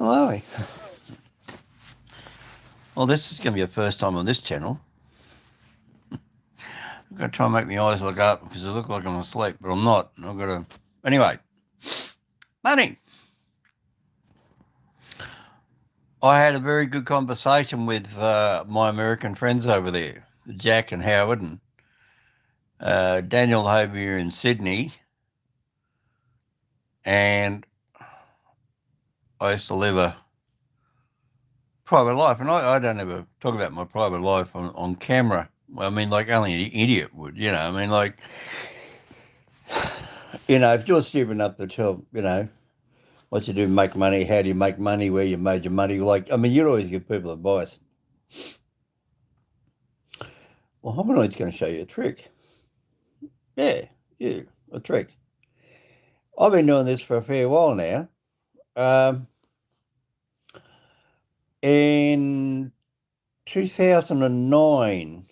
How are we? Well, this is going to be a first time on this channel. I'm going to try and make my eyes look up because I look like I'm asleep, but I'm not. I've got to... Anyway, money. I had a very good conversation with my American friends over there, Jack and Howard and Daniel over here in Sydney. And I used to live a private life, and I don't ever talk about my private life on camera. I mean, like only an idiot would, you know. I mean, like, you know, if you're stupid enough to tell, you know, what you do to make money, how do you make money, where you made your money, like, I mean, you'd always give people advice. Well, Hominoid's going to show you a trick. Yeah, a trick. I've been doing this for a fair while now. In 2009,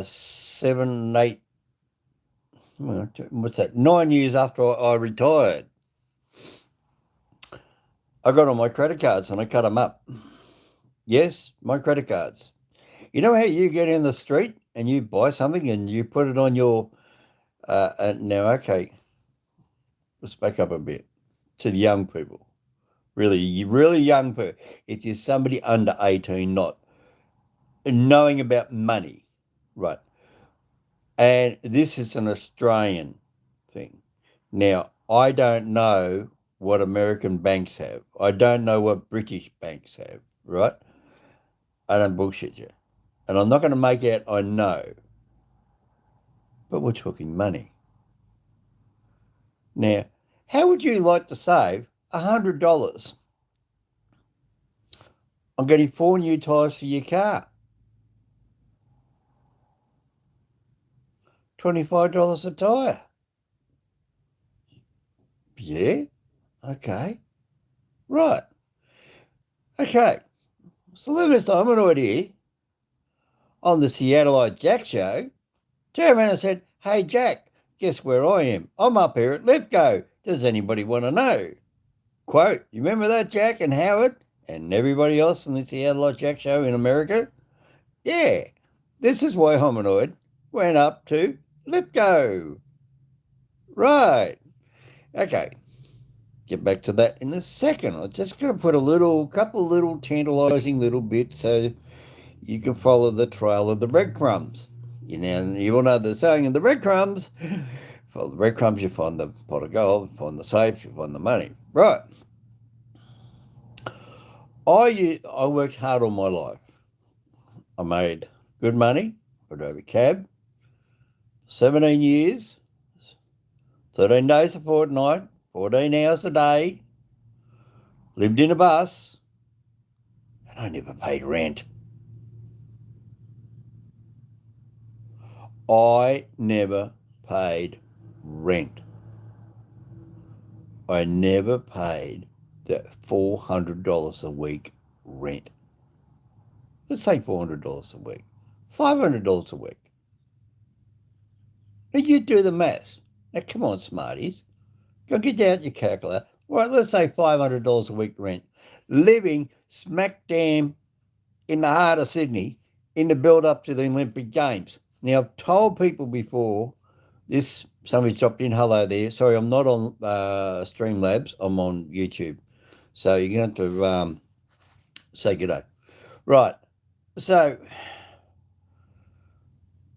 7, 8, what's that? 9 years after I retired, I got on my credit cards and I cut them up. Yes, my credit cards. You know how you get in the street and you buy something and you put it on your, now, okay, let's back up a bit to the young people. Really, really young people. If you're somebody under 18, not knowing about money, right? And this is an Australian thing. Now, I don't know what American banks have. I don't know what British banks have, right? I don't bullshit you. And I'm not going to make out I know. But we're talking money. Now, how would you like to save $100 on getting 4 new tyres for your car? $25 a tyre. Yeah? Okay. Right. Okay. So Lewis Dominoid here on the Seattleite Jack Show turned around and said, "Hey Jack, guess where I am? I'm up here at Lithgow. Does anybody want to know?" Quote, you remember that, Jack and Howard and everybody else on the Seattleite Jack Show in America? Yeah. This is why Hominoid went up to Lithgow. Right. Okay. Get back to that in a second. I'm just going to put couple little tantalizing little bits so you can follow the trail of the breadcrumbs. You all know the saying of the breadcrumbs. Follow the breadcrumbs, you find the pot of gold, you find the safe, you find the money. Right. I worked hard all my life. I made good money. I drove a cab. 17 years, 13 days a fortnight, 14 hours a day. Lived in a bus. And I never paid rent. I never paid rent. I never paid that $400 a week rent. Let's say $400 a week, $500 a week. Now you do the maths. Now come on, smarties. Go get out your calculator. Right, let's say $500 a week rent. Living smack dam in the heart of Sydney in the build up to the Olympic Games. Now, I've told people before this, somebody dropped in, hello there. Sorry, I'm not on Streamlabs, I'm on YouTube. So you're going to have to say good day. Right, so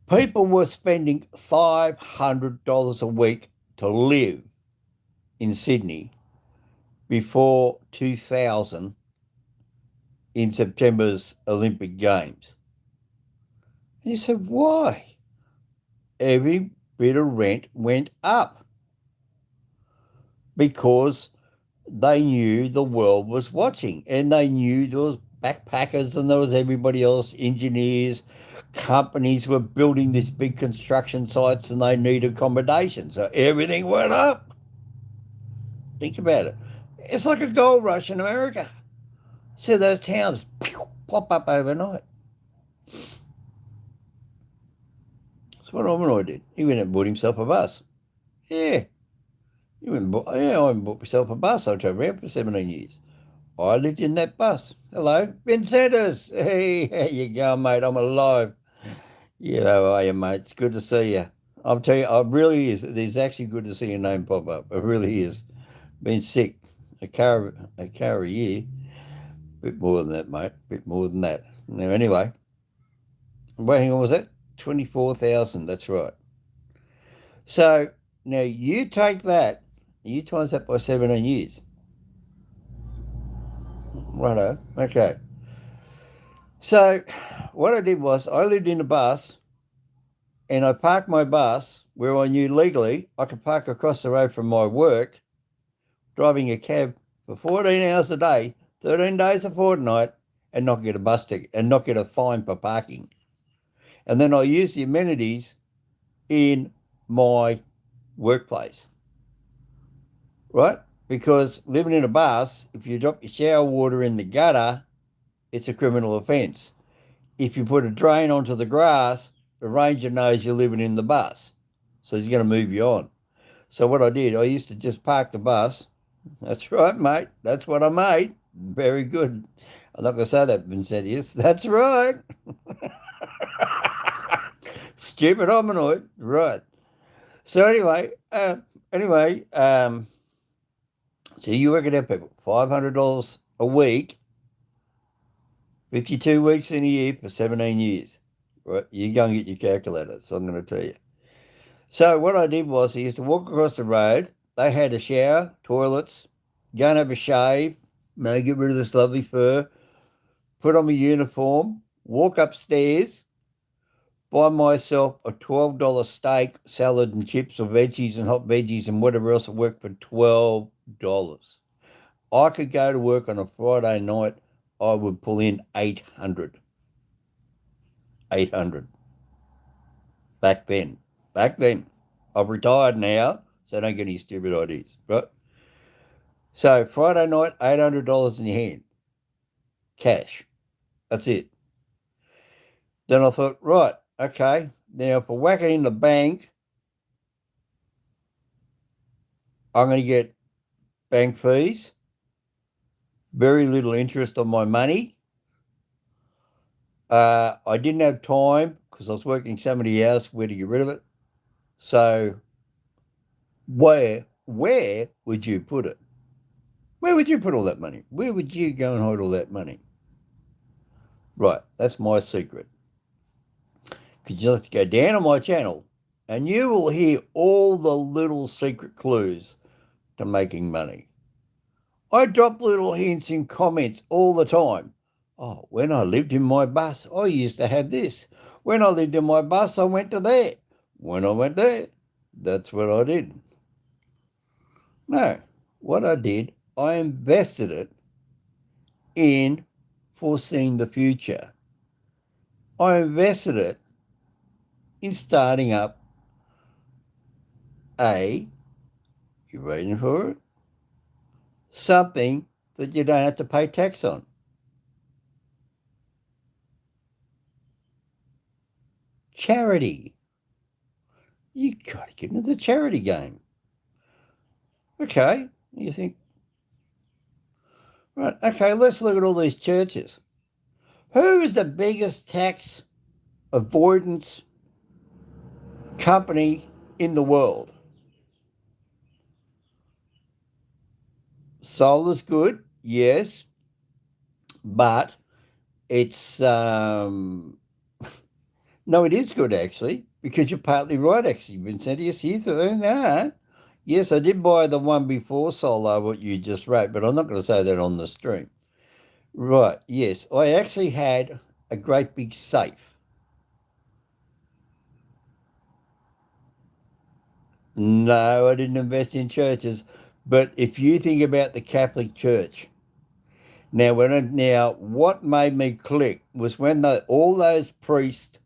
people were spending $500 a week to live in Sydney before 2000 in September's Olympic Games. And you said, why? Every bit of rent went up because they knew the world was watching and they knew there was backpackers and there was everybody else, engineers, companies were building these big construction sites and they needed accommodation. So everything went up. Think about it. It's like a gold rush in America. See those towns pop up overnight. That's what Ominoy did. He went and bought himself a bus. Yeah. Yeah, I bought myself a bus. I drove around for 17 years. I lived in that bus. Hello, Vincentus. Hey, how you going, mate? I'm alive. Yeah, how are you, mate? It's good to see you. I'll tell you, it really is. It is actually good to see your name pop up. It really is. Been sick. A car a year. Bit more than that, mate. Bit more than that. Now, anyway, wait, hang on, was that 24,000? That's right. So now you take that, you times that by 17 years. Righto. Okay. So what I did was I lived in a bus and I parked my bus where I knew legally I could park across the road from my work, driving a cab for 14 hours a day, 13 days a fortnight, and not get a bus ticket and not get a fine for parking. And then I used the amenities in my workplace, right? Because living in a bus, if you drop your shower water in the gutter, it's a criminal offence. If you put a drain onto the grass, the ranger knows you're living in the bus. So he's going to move you on. So what I did, I used to just park the bus. That's right, mate. That's what I made. Very good. I'm not going to say that, Vincent. Yes, that's right. Stupid hominoid. Right. So so you work it out, people. $500 a week, 52 weeks in a year for 17 years. Right? You go and get your calculator. So I'm going to tell you. So what I did was I used to walk across the road. They had a shower, toilets, go and have a shave, get rid of this lovely fur, put on my uniform, walk upstairs, buy myself a $12 steak, salad and chips or veggies and hot veggies and whatever else at work for $12. I could go to work on a Friday night, I would pull in 800. 800. Back then. Back then. I've retired now, so don't get any stupid ideas, right? So Friday night, $800 in your hand. Cash. That's it. Then I thought, right, okay, now if I whack it in the bank, I'm going to get bank fees, very little interest on my money. I didn't have time because I was working so many hours where to get rid of it. So where would you put it? Where would you put all that money? Where would you go and hide all that money? Right, that's my secret. Because you have to go down on my channel and you will hear all the little secret clues to making money. I drop little hints in comments all the time. Oh, when I lived in my bus, I used to have this. When I lived in my bus, I went to there. When I went there, that's what I did. No, what I did, I invested it in foreseeing the future. I invested it in starting up you waiting for it? Something that you don't have to pay tax on. Charity. You got to get into the charity game. Okay, you think, right, okay, let's look at all these churches. Who is the biggest tax avoidance company in the world? Solar's good, yes, but it's no, it is good actually, because you're partly right actually, Vincent. Yes, I did buy the one before Solar, what you just wrote, but I'm not going to say that on the stream. Right, yes, I actually had a great big safe. No, I didn't invest in churches, but if you think about the Catholic Church, now what made me click was when all those priests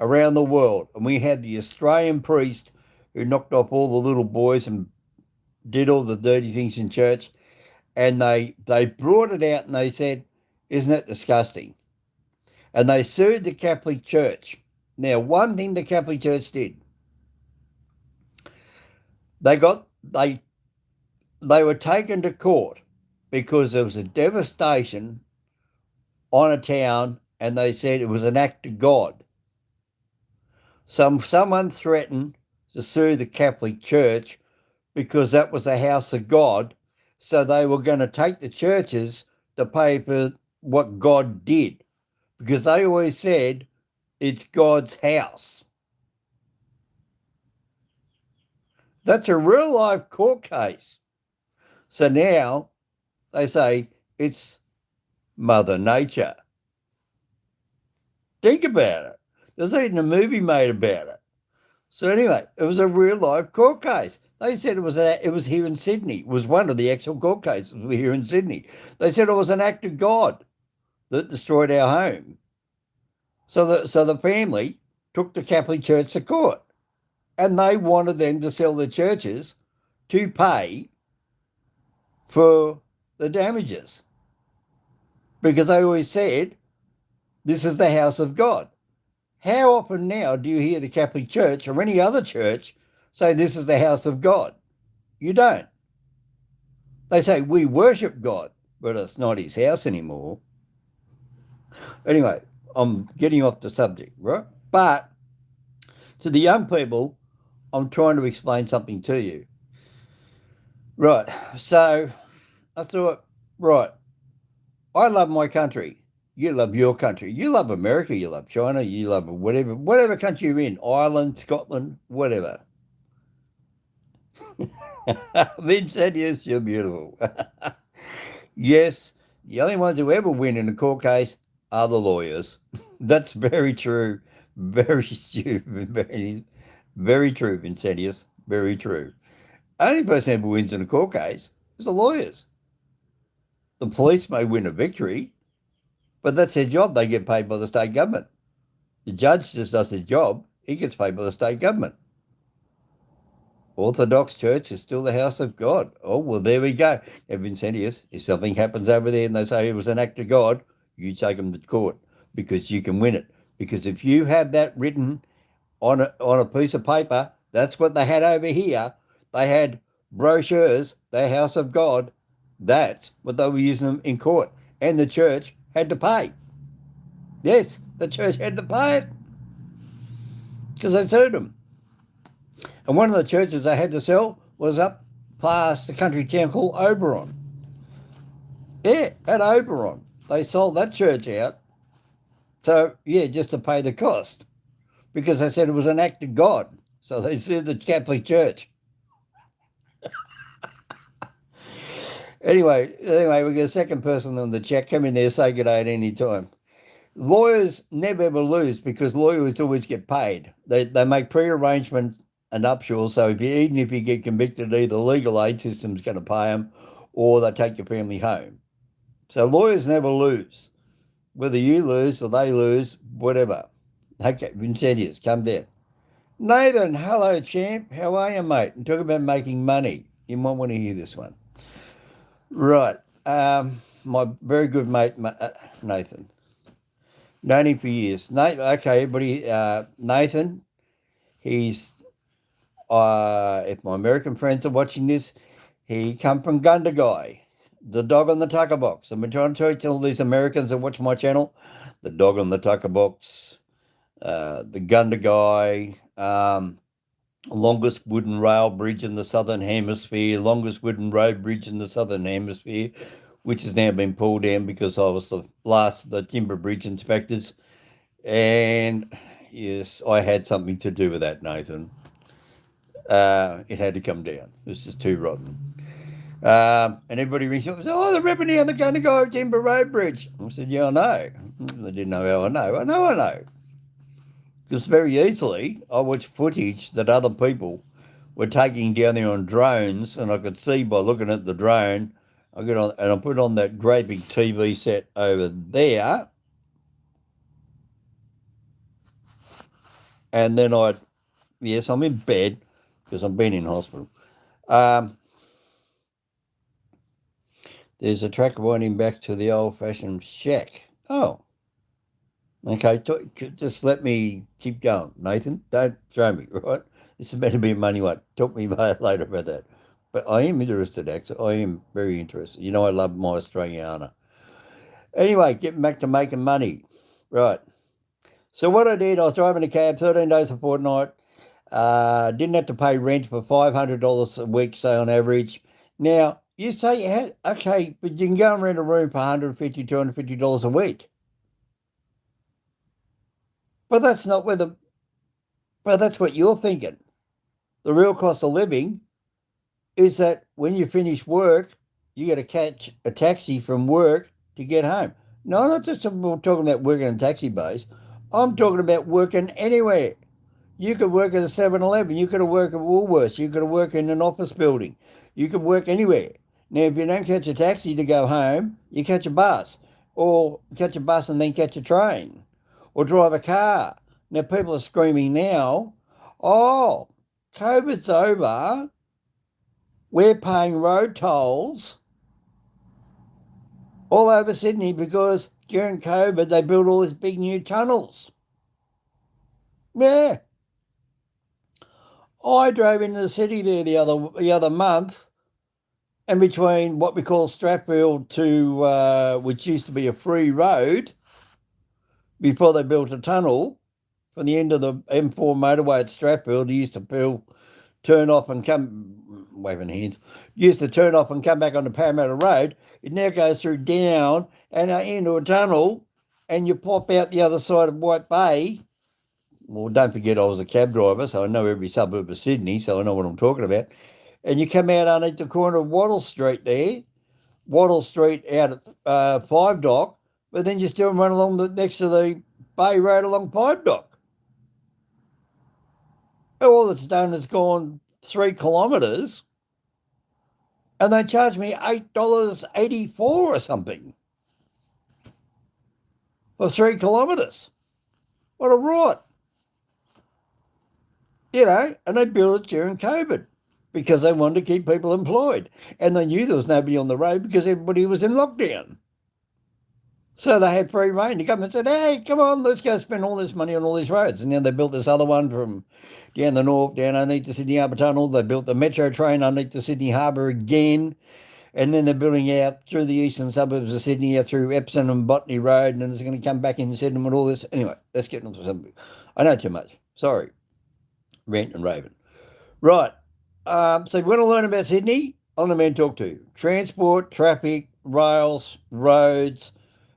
around the world, and we had the Australian priest who knocked off all the little boys and did all the dirty things in church, and they brought it out and they said, "Isn't that disgusting?" And they sued the Catholic Church. Now, one thing the Catholic Church did, they they were taken to court because there was a devastation on a town and they said it was an act of God. Someone threatened to sue the Catholic Church because that was the house of God. So they were going to take the churches to pay for what God did because they always said it's God's house. That's a real life court case. So now they say it's Mother Nature. Think about it. There's even a movie made about it. So anyway, it was a real life court case. They said it was here in Sydney. It was one of the actual court cases here in Sydney. They said it was an act of God that destroyed our home. So the family took the Catholic Church to court, and they wanted them to sell the churches to pay for the damages because they always said this is the house of God. How often now do you hear the Catholic Church or any other church say this is the house of God? You don't. They say we worship God, but it's not his house anymore. Anyway, I'm getting off the subject, right? But to the young people, I'm trying to explain something to you. Right. So I thought, right, I love my country. You love your country. You love America. You love China. You love whatever country you're in, Ireland, Scotland, whatever. Vince said, yes, you're beautiful. Yes, the only ones who ever win in a court case are the lawyers. That's very true. Very stupid. Very true, Vincentius. Very true. Only person who ever wins in a court case is the lawyers. The police may win a victory, but that's their job. They get paid by the state government. The judge just does his job. He gets paid by the state government. Orthodox Church is still the house of God. Oh, well, there we go. Now, Vincentius, if something happens over there and they say it was an act of God, you take them to court because you can win it. Because if you have that written on a piece of paper, that's what they had over here. They had brochures, the house of God. That's what they were using them in court. And the church had to pay. Yes, the church had to pay it because they sued them. And one of the churches they had to sell was up past the country town called Oberon. Yeah, at Oberon. They sold that church out. So, yeah, just to pay the cost because they said it was an act of God. So they sued the Catholic Church. Anyway, we got a second person on the chat. Come in there, say good day at any time. Lawyers never ever lose because lawyers always get paid. They make pre-arrangement and nuptial, so even if you get convicted, either the legal aid system is going to pay them or they take your family home. So lawyers never lose. Whether you lose or they lose, whatever. Okay, Vincentius, come down. Nathan, hello, champ. How are you, mate? And talk about making money. You might want to hear this one. Right. My very good mate, Nathan. Known him for years. Okay, everybody. Nathan, he's, if my American friends are watching this, he come from Gundagai, the dog on the tucker box. I've been trying to tell all these Americans that watch my channel, the dog on the tucker box, the Gundagai, longest wooden rail bridge in the Southern Hemisphere, longest wooden road bridge in the Southern Hemisphere, which has now been pulled down because I was the last of the timber bridge inspectors. And yes, I had something to do with that, Nathan. It had to come down. It was just too rotten. And everybody rings up and says, oh, they're ripping down the Gundagai Timber Road Bridge. I said, yeah, I know. They didn't know how I know. I know. Because very easily I watched footage that other people were taking down there on drones, and I could see by looking at the drone, I put on that great big TV set over there, and then yes, I'm in bed because I've been in hospital. There's a track winding back to the old-fashioned shack. Oh. Okay, just let me keep going, Nathan. Don't throw me, right? This is meant to be a money one. Talk to me later about that. But I am interested, actually. I am very interested. You know, I love my Australiana. Anyway, getting back to making money. Right. So what I did, I was driving a cab 13 days a fortnight. Didn't have to pay rent for $500 a week, say on average. Now, you say, okay, but you can go and rent a room for $150, $250 a week. But that's not where but that's what you're thinking. The real cost of living is that when you finish work, you got to catch a taxi from work to get home. No, I'm not just talking about working in a taxi base. I'm talking about working anywhere. You could work at a 7-Eleven. You could work at Woolworths. You could work in an office building. You could work anywhere. Now, if you don't catch a taxi to go home, you catch a bus, or catch a bus and then catch a train, or drive a car. Now, people are screaming now, oh, COVID's over. We're paying road tolls all over Sydney because during COVID they built all these big new tunnels. Yeah. I drove into the city there the other month, and between what we call Strathfield to which used to be a free road before they built a tunnel from the end of the M4 motorway at Strathfield, they used to turn off and come waving hands. Used to turn off and come back on the Parramatta Road. It now goes through down and into a tunnel, and you pop out the other side of White Bay. Well, don't forget I was a cab driver, so I know every suburb of Sydney, so I know what I'm talking about. And you come out underneath the corner of Wattle Street there, Wattle Street out at Five Dock, but then you still run along next to the Bay Road along Five Dock. All it's done is gone 3 kilometres, and they charge me $8.84 or something for 3 kilometres. What a rot. You know, and they built it during COVID because they wanted to keep people employed. And they knew there was nobody on the road because everybody was in lockdown. So they had free rein. The government said, hey, come on, let's go spend all this money on all these roads. And then they built this other one from down the north, down underneath the Sydney Harbour Tunnel. They built the metro train underneath the Sydney Harbour again. And then they're building out through the eastern suburbs of Sydney, out through Epsom and Botany Road. And then it's going to come back in Sydney and all this. Anyway, let's get into something. I know too much. Sorry. Rant and raving. Right. So if you want to learn about Sydney, I'm the man to talk to. Transport, traffic, rails, roads,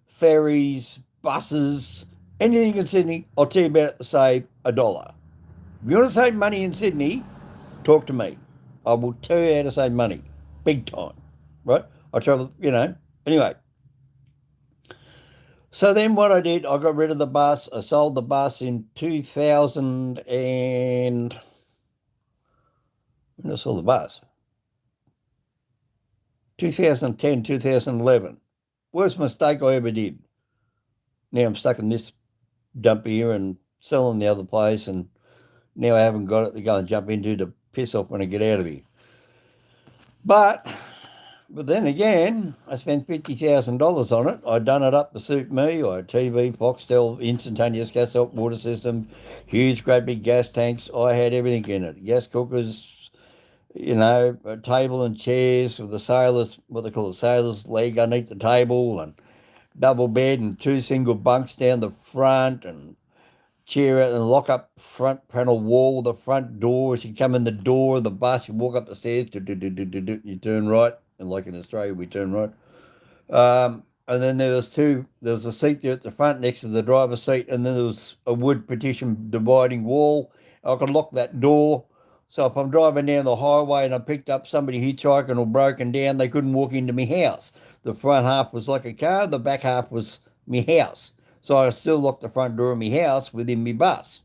ferries, buses, anything in Sydney, I'll tell you about it to save $1. If you want to save money in Sydney, talk to me. I will tell you how to save money. Big time. Right? I travel, Anyway. So then what I did, I got rid of the bus. I sold the bus in 2000 and... When I sold the bus? 2010, 2011. Worst mistake I ever did. Now I'm stuck in this dump here and selling the other place, and now I haven't got it to go and jump into to piss off when I get out of here. But then again, I spent $50,000 on it. I'd done it up to suit me. I had TV, Foxtel, instantaneous gas hot water system, huge, great big gas tanks. I had everything in it. Gas cookers, a table and chairs with the sailors, what they call a sailor's leg underneath the table, and double bed and 2 single bunks down the front, and chair out and lock up front panel wall, the front door. As you come in the door of the bus, you walk up the stairs, you turn right, and like in Australia, we turn right. And then there was a seat there at the front next to the driver's seat, and then there was a wood partition dividing wall. I could lock that door. So if I'm driving down the highway and I picked up somebody hitchhiking or broken down, they couldn't walk into my house. The front half was like a car, the back half was my house. So I still locked the front door of my house within my bus.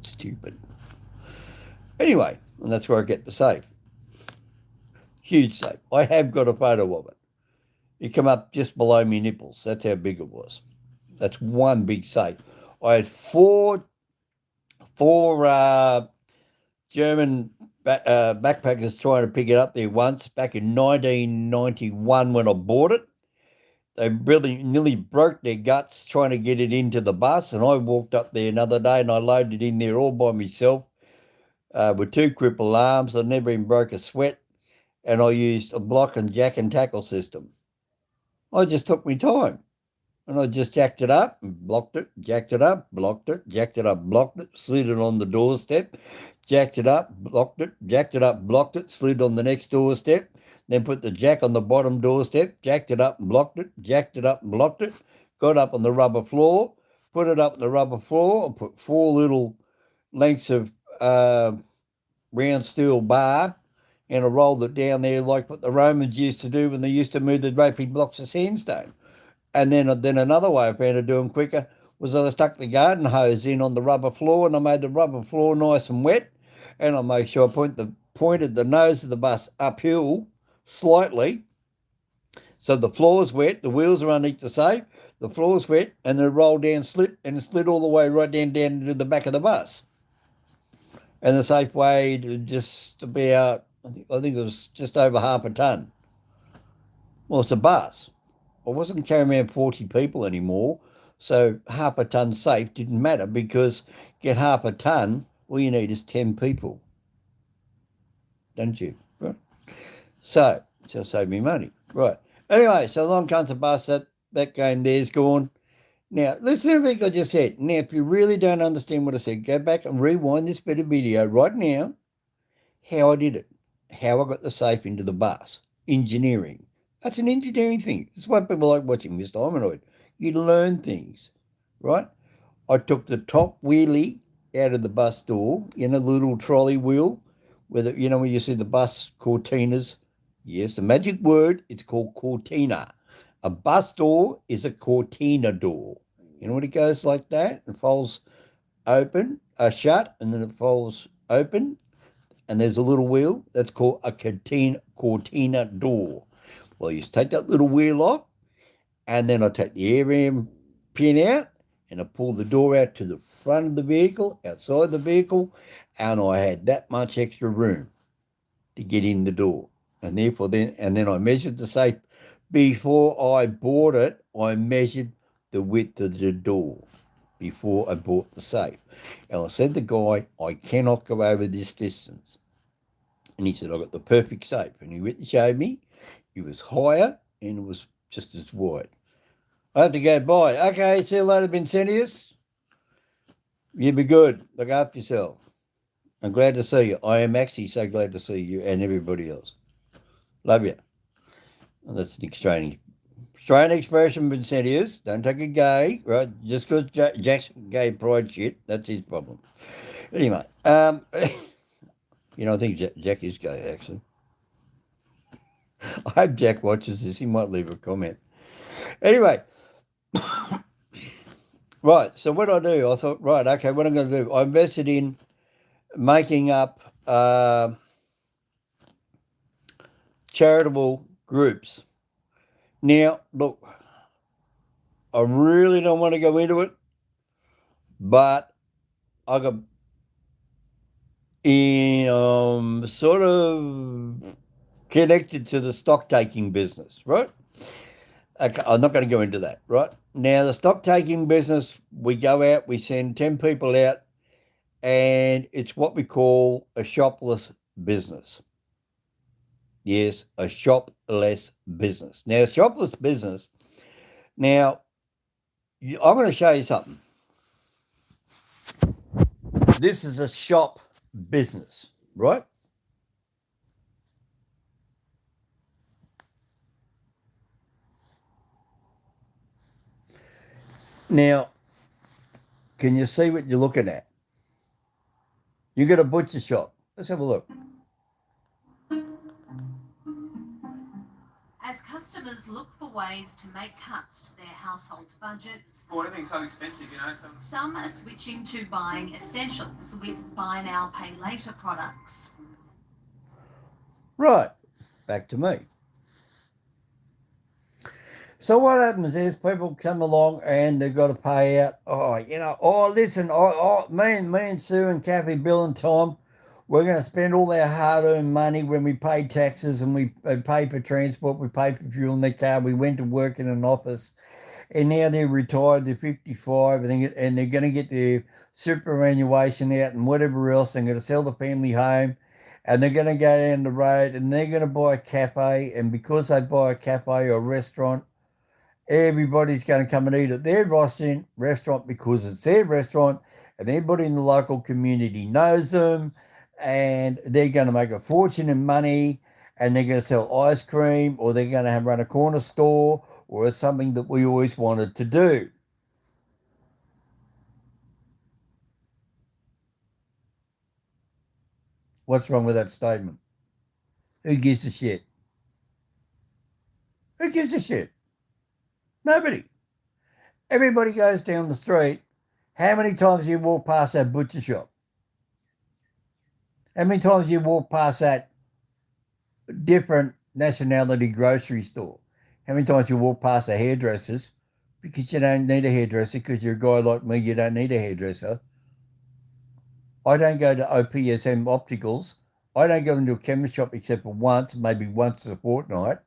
Stupid. Anyway, and that's where I get the safe. Huge safe. I have got a photo of it. It come up just below my nipples. That's how big it was. That's one big safe. I had four German backpackers trying to pick it up there once back in 1991 when I bought it. They really nearly broke their guts trying to get it into the bus, and I walked up there another day and I loaded it in there all by myself. with 2 cripple arms. I never even broke a sweat, and I used a block and jack and tackle system. I just took my time. And I just jacked it up and blocked it, jacked it up, blocked it, jacked it up, blocked it, slid it on the doorstep, jacked it up, blocked it, jacked it up, blocked it, slid on the next doorstep, then put the jack on the bottom doorstep, jacked it up and blocked it, jacked it up and blocked it, got up on the rubber floor, put it up on the rubber floor, and put 4 little lengths of round steel bar, and I rolled it down there like what the Romans used to do when they used to move the draping blocks of sandstone. And then another way I found to do them quicker was I stuck the garden hose in on the rubber floor, and I made the rubber floor nice and wet, and I made sure I pointed the nose of the bus uphill slightly, so the floor's wet, the wheels are underneath the safe, the floor's wet, and then it rolled down, slid, and it slid all the way right down into the back of the bus. And the safe weighed just about, I think it was just over half a ton. Well, it's a bus. I wasn't carrying around 40 people anymore, so half a ton safe didn't matter, because get half a ton, all you need is 10 people, don't you? Right. So save me money. Right. Anyway, so long comes the bus, that game there's gone. Now, listen to everything I just said. Now, if you really don't understand what I said, go back and rewind this bit of video right now, how I did it, how I got the safe into the bus, engineering. That's an engineering thing. That's why people like watching Mr. Hominoid. You learn things, right? I took the top wheelie out of the bus door, the little trolley wheel, where where you see the bus cortinas. Yes, the magic word, it's called cortina. A bus door is a cortina door. You know when it goes like that? It folds open, shut, and then it folds open, and there's a little wheel. That's called a cortina door. Well, you take that little wheel off, and then I take the air ram pin out, and I pull the door out to the front of the vehicle, outside the vehicle, and I had that much extra room to get in the door. And then I measured the safe. Before I bought it, I measured the width of the door before I bought the safe. And I said to the guy, I cannot go over this distance. And he said, I got the perfect safe. And he went and showed me. It was higher and it was just as wide. I have to go bye. Okay, see you later, Vincentius. You be good. Look after yourself. I'm glad to see you. I am actually so glad to see you and everybody else. Love you. Well, that's an Australian expression, Vincentius. Don't take a gay, right? Just because Jack's gay pride shit, that's his problem. Anyway, I think Jack is gay, actually. I hope Jack watches this. He might leave a comment. Anyway, right, so what I do, I thought, right, okay, what I'm going to do, I invested in making up charitable groups. Now, look, I really don't want to go into it, but I got sort of connected to the stock taking business, right? Okay, I'm not going to go into that, right? Now, the stock taking business, we go out, we send 10 people out, and it's what we call a shopless business. Yes, a shopless business. Now, shopless business, now, I'm going to show you something. This is a shop business, right? Now, can you see what you're looking at? You got a butcher shop. Let's have a look. As customers look for ways to make cuts to their household budgets, everything's so expensive, some are switching to buying essentials with buy now, pay later products. Right, back to me. So what happens is people come along and they've got to pay out. Listen, me and Sue and Kathy, Bill and Tom, we're going to spend all our hard-earned money when we pay taxes and we pay for transport, we pay for fuel in the car. We went to work in an office, and now they're retired, they're 55, and they're going to get their superannuation out and whatever else. They're going to sell the family home, and they're going to go down the road, and they're going to buy a cafe, and because they buy a cafe or a restaurant, everybody's going to come and eat at their restaurant because it's their restaurant, and everybody in the local community knows them, and they're going to make a fortune in money, and they're going to sell ice cream, or they're going to run a corner store, or something that we always wanted to do. What's wrong with that statement? Who gives a shit? Who gives a shit? Nobody. Everybody goes down the street. How many times you walk past that butcher shop? How many times you walk past that different nationality grocery store? How many times you walk past the hairdressers? Because you don't need a hairdresser, because you're a guy like me, you don't need a hairdresser. I don't go to OPSM Opticals. I don't go into a chemist shop except for once, maybe once a fortnight.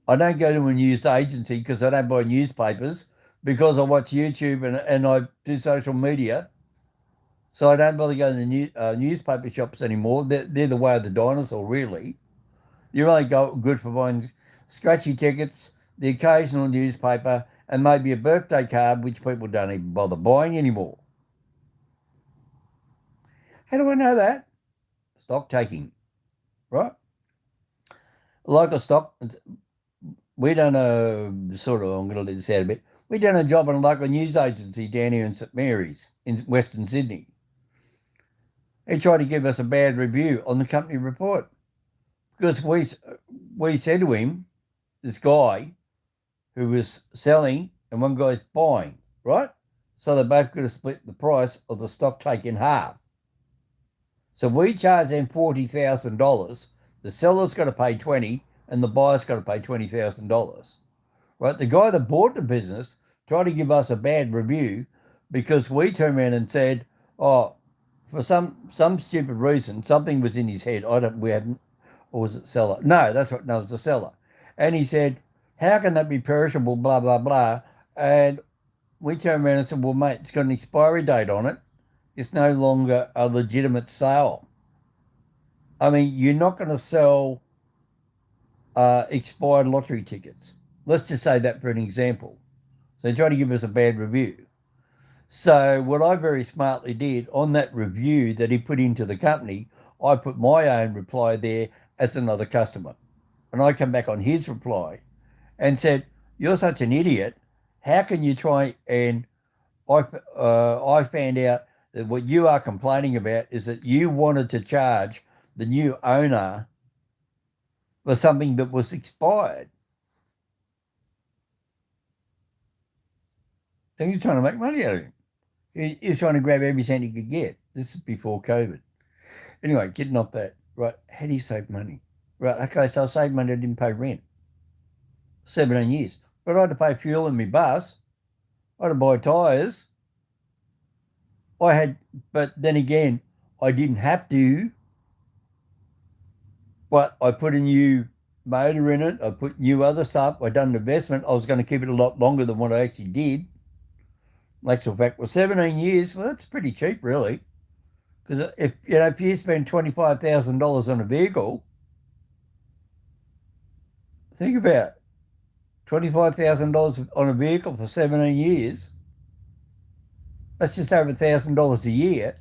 I don't go to a news agency because I don't buy newspapers, because I watch YouTube and I do social media. So I don't bother going to the newspaper shops anymore. They're the way of the dinosaur, really. You're only good for buying scratchy tickets, the occasional newspaper, and maybe a birthday card, which people don't even bother buying anymore. How do I know that? Stock taking, right? Local stock, we done I'm going to let this out a bit. We done a job on a local news agency down here in St Mary's in Western Sydney. He tried to give us a bad review on the company report because we said to him, this guy who was selling and one guy's buying, right? So they both could have split the price of the stock take in half. So we charge them $40,000. The seller's got to pay 20, and the buyer's got to pay $20,000. Right? The guy that bought the business tried to give us a bad review because we turned around and said, "Oh, for some stupid reason, something was in his head. We hadn't, or was it seller? No, that's what. No, it was the seller." And he said, "How can that be perishable? Blah blah blah." And we turned around and said, "Well, mate, it's got an expiry date on it. It's no longer a legitimate sale. I mean, you're not going to sell expired lottery tickets. Let's just say that for an example." So they tried to give us a bad review. So what I very smartly did on that review that he put into the company, I put my own reply there as another customer. And I come back on his reply and said, "You're such an idiot. How can you try and..." I found out that what you are complaining about is that you wanted to charge the new owner for something that was expired. So you're trying to make money out of him. He's trying to grab every cent he could get. This is before COVID. Anyway, getting off that. Right, how do you save money? Right, okay, so I saved money, I didn't pay rent. 17 years. But I had to pay fuel in my bus. I had to buy tyres. But then again, I didn't have to. But I put a new motor in it. I put new other stuff. I done an investment. I was going to keep it a lot longer than what I actually did. In actual fact, well, 17 years, well, that's pretty cheap, really. Because if you spend $25,000 on a vehicle, think about it. $25,000 on a vehicle for 17 years. That's just over $1,000 a year.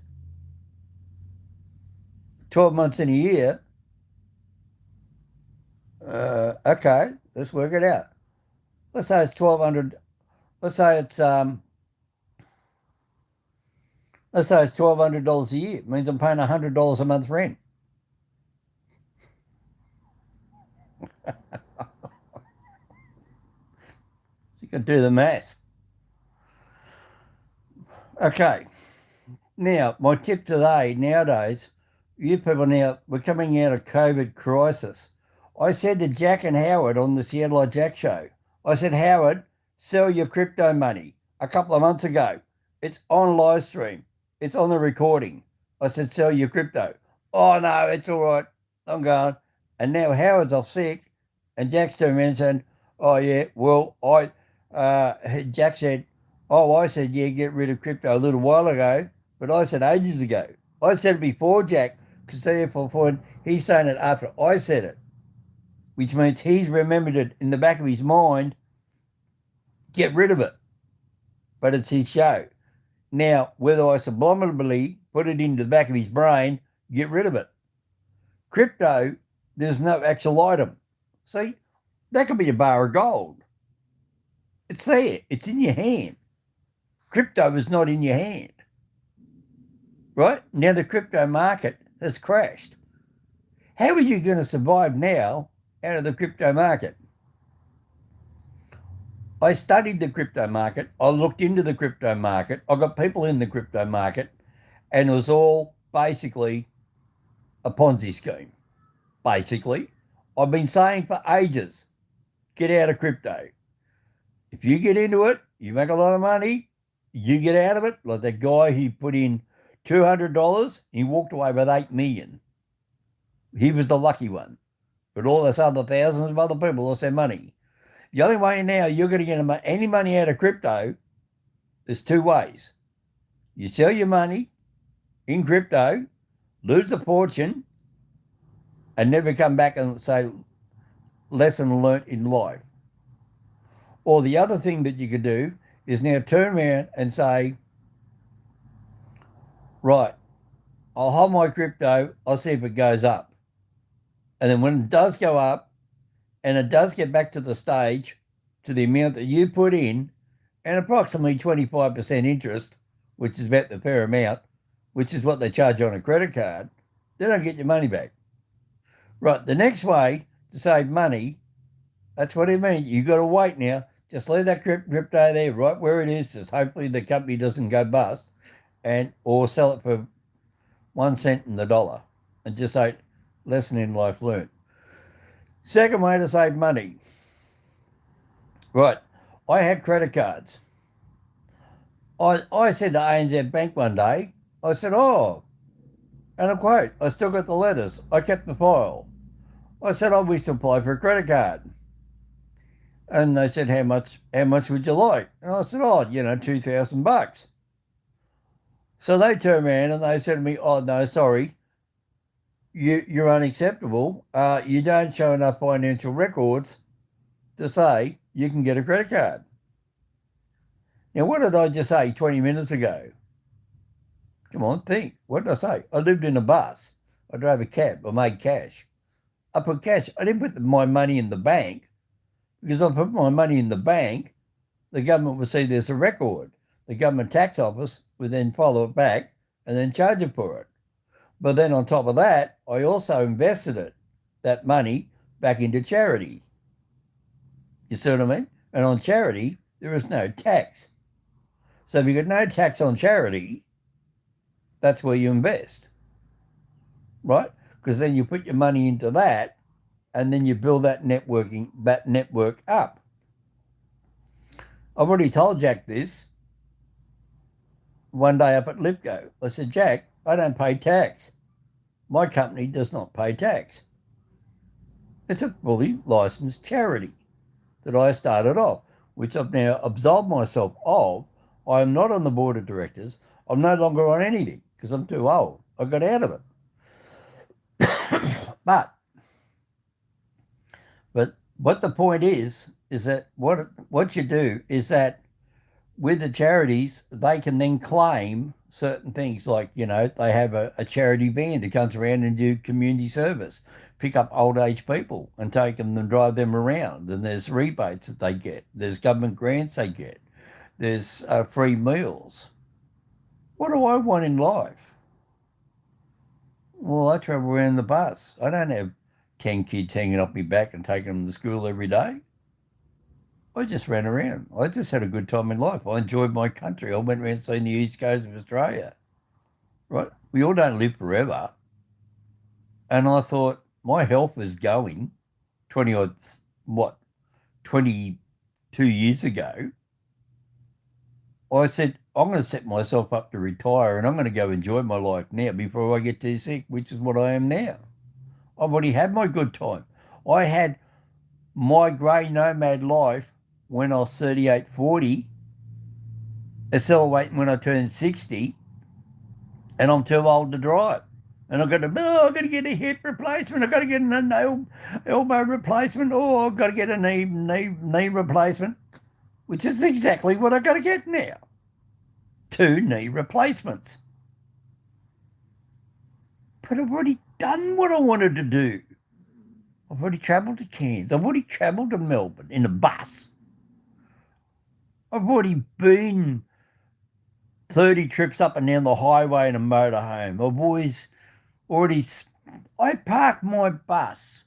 12 months in a year. Okay, let's work it out. Let's say it's 1,200. Let's say it's $1,200 a year. It means I'm paying $100 a month rent. You can do the math. Okay. Now, my tip today, nowadays, you people now, we're coming out of COVID crisis. I said to Jack and Howard on the Seattle Jack show, I said, "Howard, sell your crypto money," a couple of months ago. It's on live stream. It's on the recording. I said, "Sell your crypto." "Oh, no, it's all right. I'm going." And now Howard's off sick and Jack's turned around saying, Oh yeah. Well, Jack said, "Oh, I said yeah, get rid of crypto a little while ago, but I said ages ago. I said it before Jack, because therefore point he's saying it after I said it, which means he's remembered it in the back of his mind. Get rid of it, but it's his show now. Whether I subliminally put it into the back of his brain, get rid of it. Crypto, there's no actual item. See, that could be a bar of gold. It's there. It's in your hand. Crypto is not in your hand, right? Now the crypto market has crashed. How are you going to survive now out of the crypto market? I studied the crypto market. I looked into the crypto market. I got people in the crypto market, and it was all basically a Ponzi scheme. Basically, I've been saying for ages, get out of crypto. If you get into it, you make a lot of money, you get out of it. Like that guy, he put in $200, he walked away with 8 million. He was the lucky one. But all those other thousands of other people lost their money. The only way now you're going to get any money out of crypto, there's 2 ways. You sell your money in crypto, lose a fortune, and never come back and say, lesson learnt in life. Or the other thing that you could do is now turn around and say, right, I'll hold my crypto, I'll see if it goes up. And then when it does go up and it does get back to the stage, to the amount that you put in, and approximately 25% interest, which is about the fair amount, which is what they charge on a credit card, they don't get your money back. Right, the next way to save money, that's what it means. You've got to wait now. Just leave that crypto there right where it is. Just hopefully the company doesn't go bust, or sell it for 1 cent in the dollar, and just say, lesson in life learned. Second way to save money. Right, I had credit cards. I said to ANZ Bank one day, I said, oh, and I quote, I still got the letters. I kept the file. I said, I wish to apply for a credit card. And they said, how much would you like? And I said, oh, $2,000. So they turned around and they said to me, oh, no, sorry, you're unacceptable. You don't show enough financial records to say you can get a credit card. Now, what did I just say 20 minutes ago? Come on, think. What did I say? I lived in a bus. I drove a cab. I made cash. I put cash. I didn't put my money in the bank, because if I put my money in the bank, the government would see there's a record. The government tax office would then follow it back and then charge it for it. But then on top of that, I also invested that money back into charity. You see what I mean? And on charity, there is no tax. So if you've got no tax on charity, that's where you invest, right? Because then you put your money into that, and then you build that network up. I've already told Jack this one day up at Lipco. I said, Jack, I don't pay tax. My company does not pay tax. It's a fully licensed charity that I started off, which I've now absolved myself of. I am not on the board of directors. I'm no longer on anything because I'm too old. I got out of it. But what the point is that what you do is that with the charities, they can then claim certain things, like, they have a charity van that comes around and do community service, pick up old age people and take them and drive them around. And there's rebates that they get. There's government grants they get. There's free meals. What do I want in life? Well, I travel around the bus. I don't have 10 kids hanging off my back and taking them to school every day. I just ran around. I just had a good time in life. I enjoyed my country. I went around seeing the east coast of Australia. Right? We all don't live forever. And I thought, my health is going 22 years ago. I said, I'm going to set myself up to retire, and I'm going to go enjoy my life now before I get too sick, which is what I am now. I've already had my good time. I had my grey nomad life when I was 38, 40, accelerating when I turned 60, and I'm too old to drive. And I've got to get a hip replacement. I've got to get an elbow replacement. Oh, I've got to get a knee replacement, which is exactly what I've got to get now. 2 knee replacements. But I've already done what I wanted to do. I've already travelled to Cairns. I've already travelled to Melbourne in a bus. I've already been 30 trips up and down the highway in a motorhome. I parked my bus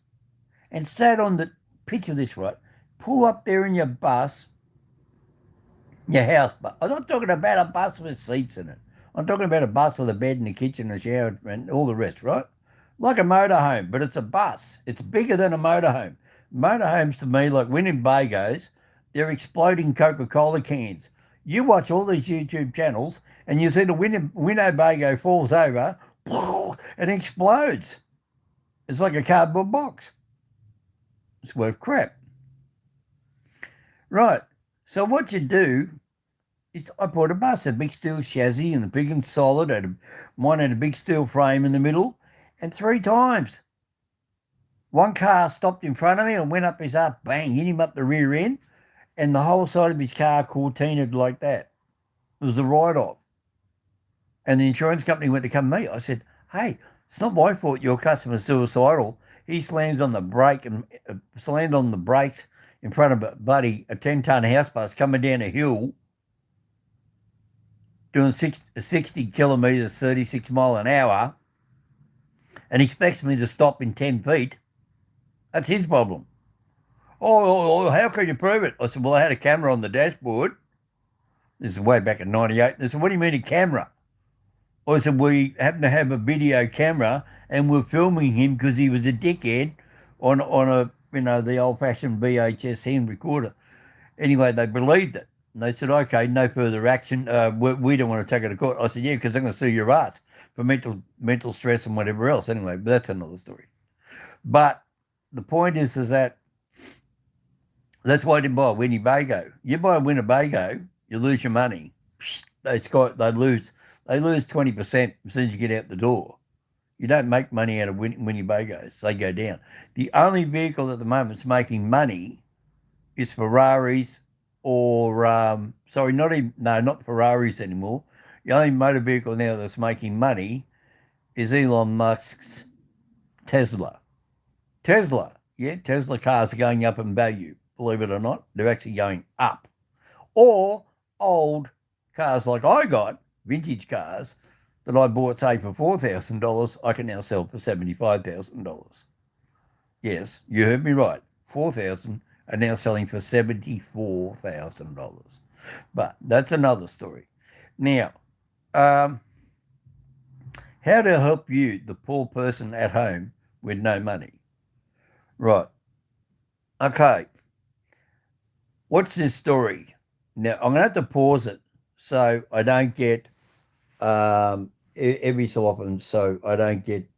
and sat on the, picture this, right? Pull up there in your bus, your house bus. I'm not talking about a bus with seats in it. I'm talking about a bus with a bed and a kitchen and a shower and all the rest, right? Like a motorhome, but it's a bus. It's bigger than a motorhome. Motorhomes to me, like Winnebagos, they're exploding Coca-Cola cans. You watch all these YouTube channels and you see the Winnebago falls over and explodes. It's like a cardboard box. It's worth crap. Right. So what you do is I bought a bus, a big steel chassis and a big and solid. Mine had a big steel frame in the middle. And 3 times, one car stopped in front of me and went up his up, bang, hit him up the rear end, and the whole side of his car cortinaed like that. It was a write-off. And the insurance company went to come to me. I said, hey, it's not my fault your customer's suicidal. He slams on the brake and slammed on the brakes in front of a 10-ton house bus coming down a hill doing 60 kilometres, 36 mile an hour, and expects me to stop in 10 feet. That's his problem. Oh, how can you prove it? I said, well, I had a camera on the dashboard. This is way back in 98. They said, what do you mean a camera? I said, we happen to have a video camera and we're filming him because he was a dickhead on a, the old-fashioned VHS hand recorder. Anyway, they believed it. And they said, okay, no further action. We don't want to take it to court. I said, yeah, because I'm going to sue your ass for mental stress and whatever else. Anyway, but that's another story. But the point is that that's why I didn't buy a Winnebago. You buy a Winnebago, you lose your money. They lose 20% as soon as you get out the door. You don't make money out of Winnebagos. They go down. The only vehicle at the moment that's making money is Ferraris or, not Ferraris anymore. The only motor vehicle now that's making money is Elon Musk's Tesla. Tesla cars are going up in value, believe it or not. They're actually going up. Or old cars like I got, vintage cars, that I bought, say, for $4,000, I can now sell for $75,000. Yes, you heard me right. $4,000 are now selling for $74,000. But that's another story. Now, how to help you, the poor person at home with no money? Right. Okay. What's this story? Now, I'm going to have to pause it so I don't get every so often, so I don't get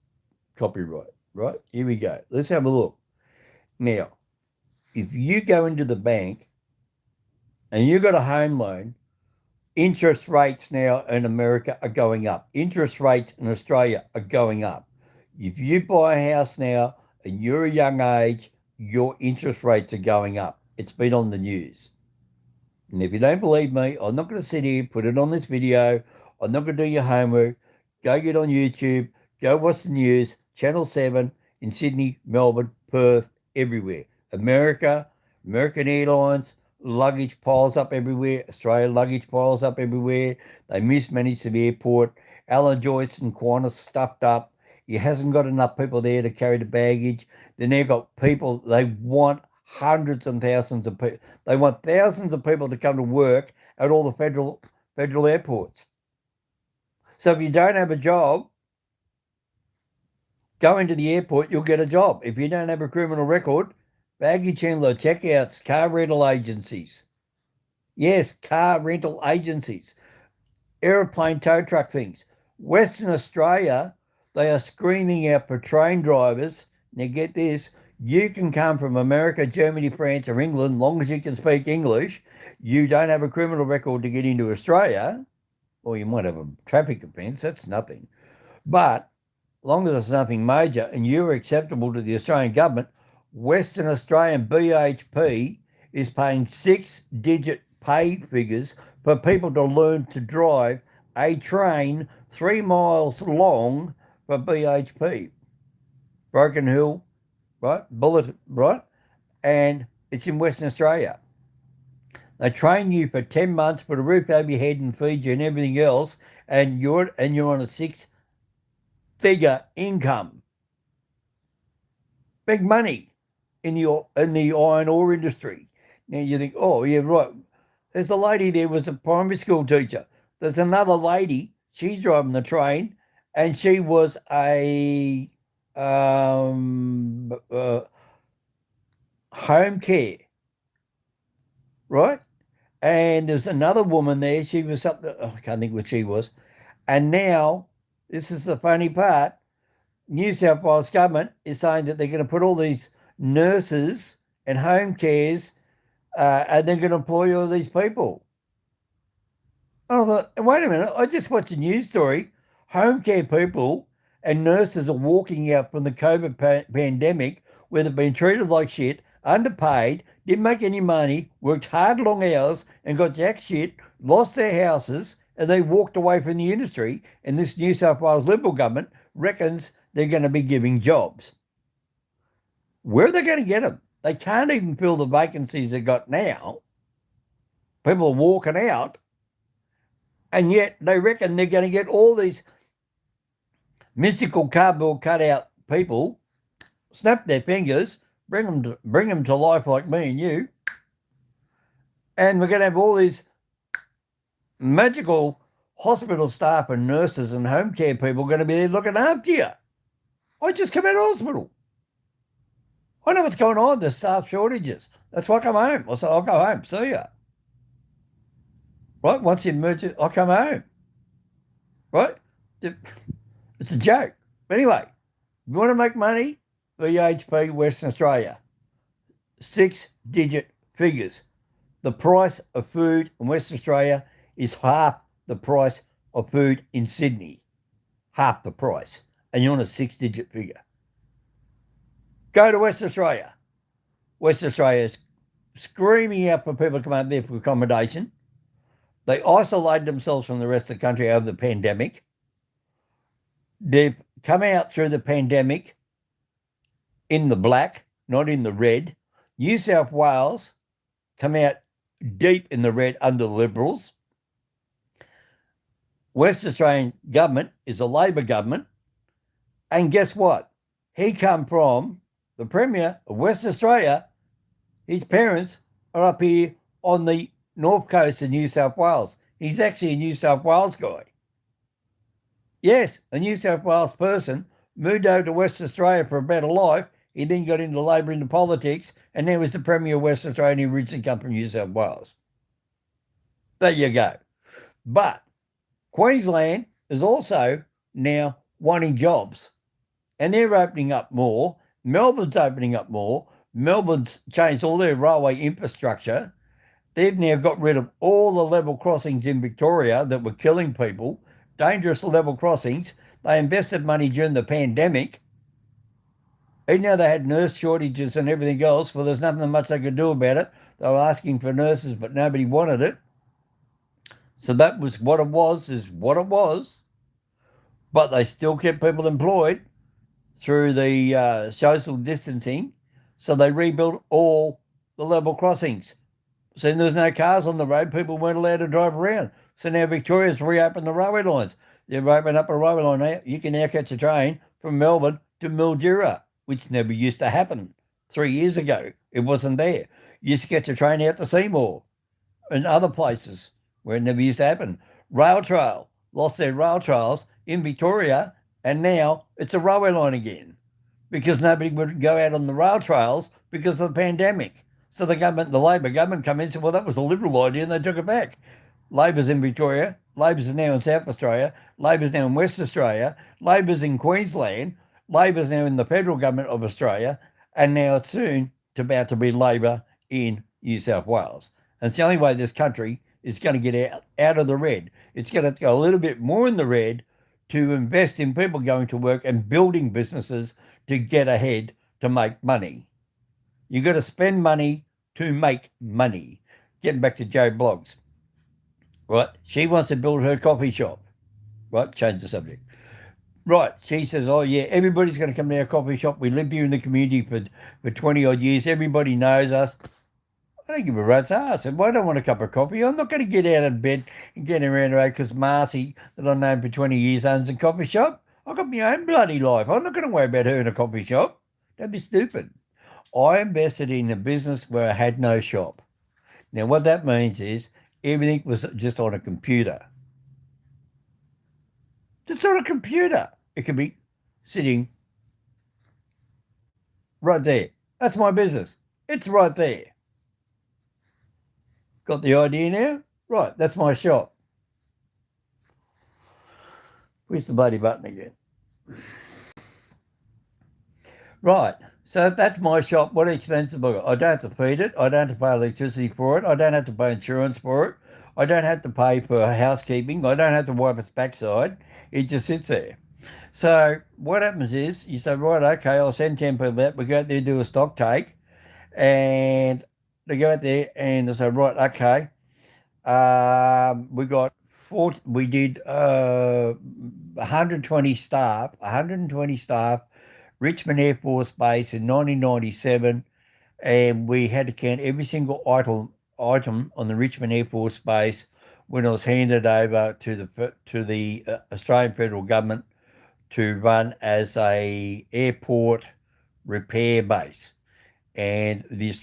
copyright, right? Here we go. Let's have a look. Now, if you go into the bank and you've got a home loan, interest rates now in America are going up. Interest rates in Australia are going up. If you buy a house now and you're a young age, your interest rates are going up. It's been on the news. And if you don't believe me, I'm not going to sit here, put it on this video. I'm not going to do your homework. Go get on YouTube. Go watch the news. Channel 7 in Sydney, Melbourne, Perth, everywhere. American Airlines, luggage piles up everywhere. Australia, luggage piles up everywhere. They mismanaged the airport. Alan Joyce and Qantas stuffed up. He hasn't got enough people there to carry the baggage. Then they've got people, they want hundreds and thousands of people. They want thousands of people to come to work at all the federal airports. So if you don't have a job, go into the airport, you'll get a job. If you don't have a criminal record, baggage handler, checkouts, car rental agencies. Yes, car rental agencies. Aeroplane tow truck things. Western Australia, they are screaming out for train drivers. Now get this, You can come from America, Germany, France, or England, long as you can speak English. You don't have a criminal record to get into Australia, or you might have a traffic offence, that's nothing. But long as it's nothing major and you're acceptable to the Australian government, Western Australian BHP is paying 6-digit pay figures for people to learn to drive a train 3 miles long for BHP. Broken Hill, right? Bullet, right? And it's in Western Australia. They train you for 10 months, put a roof over your head and feed you and everything else, and you're on a 6-figure income. Big money in the iron ore industry. Now you think, oh yeah, right. There's a lady there was a primary school teacher. There's another lady, she's driving the train, and she was a home care, right? And there's another woman there. She was something, I can't think what she was. And now, this is the funny part, New South Wales government is saying that they're going to put all these nurses and home cares and they're going to employ all these people. I thought, wait a minute, I just watched a news story. Home care people and nurses are walking out from the COVID pandemic where they've been treated like shit, underpaid, didn't make any money, worked hard long hours and got jack shit, lost their houses, and they walked away from the industry. And this New South Wales Liberal government reckons they're going to be giving jobs. Where are they going to get them? They can't even fill the vacancies they've got now. People are walking out, and yet they reckon they're going to get all these mystical cardboard cutout people, snap their fingers, bring them to life like me and you, and we're going to have all these magical hospital staff and nurses and home care people going to be there looking after you. I just come out of hospital. I know what's going on. There's staff shortages. That's why I come home. I said, I'll go home. See ya. Right? Once the emergency, I'll come home. Right? It's a joke. But anyway, if you want to make money, BHP Western Australia, 6-digit figures. The price of food in Western Australia is half the price of food in Sydney. Half the price. And you're on a 6-digit figure. Go to Western Australia. Western Australia is screaming out for people to come out there for accommodation. They isolated themselves from the rest of the country over the pandemic. They've come out through the pandemic in the black, not in the red. New South Wales come out deep in the red under the Liberals. West Australian government is a Labor government. And guess what? He come from the Premier of West Australia. His parents are up here on the north coast of New South Wales. He's actually a New South Wales guy. Yes, a New South Wales person moved over to West Australia for a better life. He then got into Labor, into politics, and now he's the Premier of West Australia, and he originally come from New South Wales. There you go. But Queensland is also now wanting jobs, and they're opening up more. Melbourne's opening up more. Melbourne's changed all their railway infrastructure. They've now got rid of all the level crossings in Victoria that were killing people, dangerous level crossings. They invested money during the pandemic. Even though they had nurse shortages and everything else, well, there's nothing much they could do about it. They were asking for nurses, but nobody wanted it. So that was what it was, is what it was. But they still kept people employed through the social distancing. So they rebuilt all the level crossings. So there was no cars on the road. People weren't allowed to drive around. So now Victoria's reopened the railway lines. They've opened up a railway line now. You can now catch a train from Melbourne to Mildura, which never used to happen 3 years ago. It wasn't there. You used to catch a train out to Seymour and other places where it never used to happen. Rail Trail lost their rail trails in Victoria, and now it's a railway line again because nobody would go out on the rail trails because of the pandemic. So the government, the Labor government, come in and said, well, that was a Liberal idea, and they took it back. Labor's in Victoria. Labor's now in South Australia. Labor's now in West Australia. Labor's in Queensland. Labor's now in the federal government of Australia. and now it's soon about to be Labor in New South Wales. And it's the only way this country is going to get out of the red. It's going to go a little bit more in the red to invest in people going to work and building businesses to get ahead to make money. You've got to spend money to make money. Getting back to Joe Bloggs, right? She wants to build her coffee shop, right? Change the subject. Right. She says, oh, yeah, everybody's going to come to our coffee shop. We live here in the community for 20 odd years. Everybody knows us. I don't give a rat's ass. If I don't want a cup of coffee, I'm not going to get out of bed and get around the road because Marcy, that I've known for 20 years, owns a coffee shop. I've got my own bloody life. I'm not going to worry about her in a coffee shop. That'd be stupid. I invested in a business where I had no shop. Now, what that means is everything was just on a computer. Just on a computer. It could be sitting right there. That's my business. It's right there. Got the idea now? Right, that's my shop. Where's the bloody button again? Right, so that's my shop. What expensive I got? I don't have to feed it. I don't have to pay electricity for it. I don't have to pay insurance for it. I don't have to pay for housekeeping. I don't have to wipe its backside. It just sits there. So what happens is you say, right, okay, I'll send 10 people out. We go out there, do a stock take, and they go out there and they say, right, okay, we got 40, we did 120 staff, Richmond Air Force Base in 1997, and we had to count every single item on the Richmond Air Force Base when it was handed over to the Australian federal government to run as a airport repair base. And the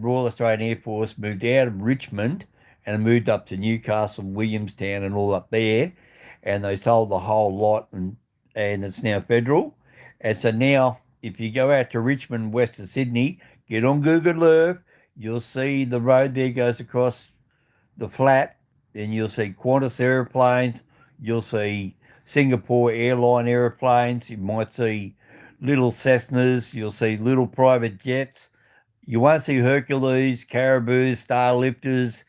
Royal Australian Air Force moved out of Richmond and moved up to Newcastle, Williamstown and all up there. And they sold the whole lot and it's now federal. And so now if you go out to Richmond, west of Sydney, get on Google Earth, you'll see the road there goes across the flat. Then you'll see Qantas airplanes. You'll see Singapore airline airplanes. You might see little Cessnas. You'll see little private jets. You won't see Hercules, Caribous, Starlifters,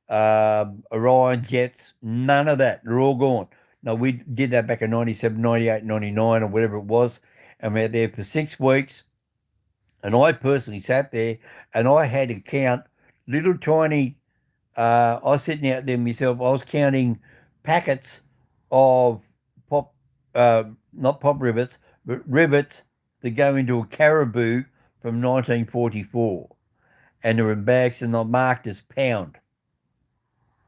Orion jets. None of that. They're all gone. No, we did that back in 97, 98, 99 or whatever it was. And we were there for 6 weeks. And I personally sat there and I had to count little tiny, I was sitting out there myself, I was counting packets of not pop rivets, but rivets that go into a Caribou from 1944. And they're in bags and they're marked as pound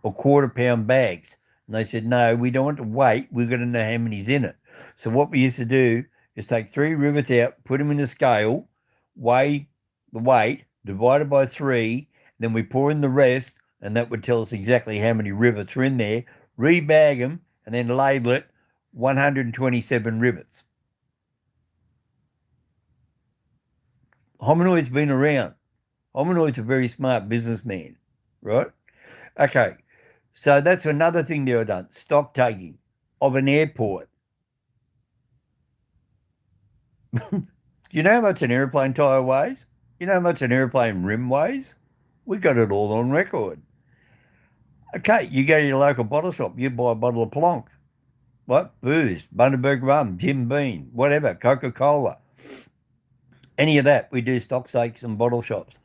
or quarter-pound bags. And they said, no, we don't want to wait. We've got to know how many's in it. So what we used to do is take 3 rivets out, put them in the scale, weigh the weight, divided by 3, then we pour in the rest, and that would tell us exactly how many rivets are in there, rebag them, and then label it 127 rivets. Hominoid's been around. Hominoid's a very smart businessman, right? Okay, so that's another thing they've done, stock taking of an airport. You know how much an airplane tyre weighs? You know how much an airplane rim weighs? We got it all on record. Okay, you go to your local bottle shop, you buy a bottle of Plonk. What? Booze, Bundaberg rum, Jim Beam, whatever, Coca-Cola. Any of that, we do stock takes and bottle shops.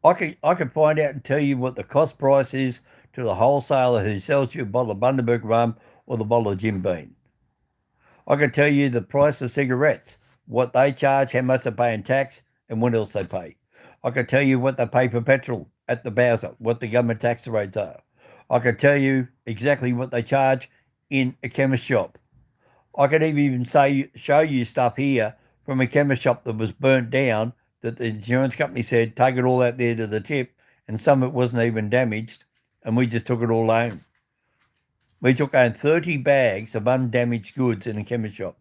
I could find out and tell you what the cost price is to the wholesaler who sells you a bottle of Bundaberg rum or the bottle of Jim Beam. I can tell you the price of cigarettes, what they charge, how much they pay in tax, and what else they pay. I can tell you what they pay for petrol at the Bowser, what the government tax rates are. I can tell you exactly what they charge in a chemist shop. I could even show you stuff here from a chemist shop that was burnt down that the insurance company said, take it all out there to the tip, and some of it wasn't even damaged, and we just took it all home. We took home 30 bags of undamaged goods in a chemist shop.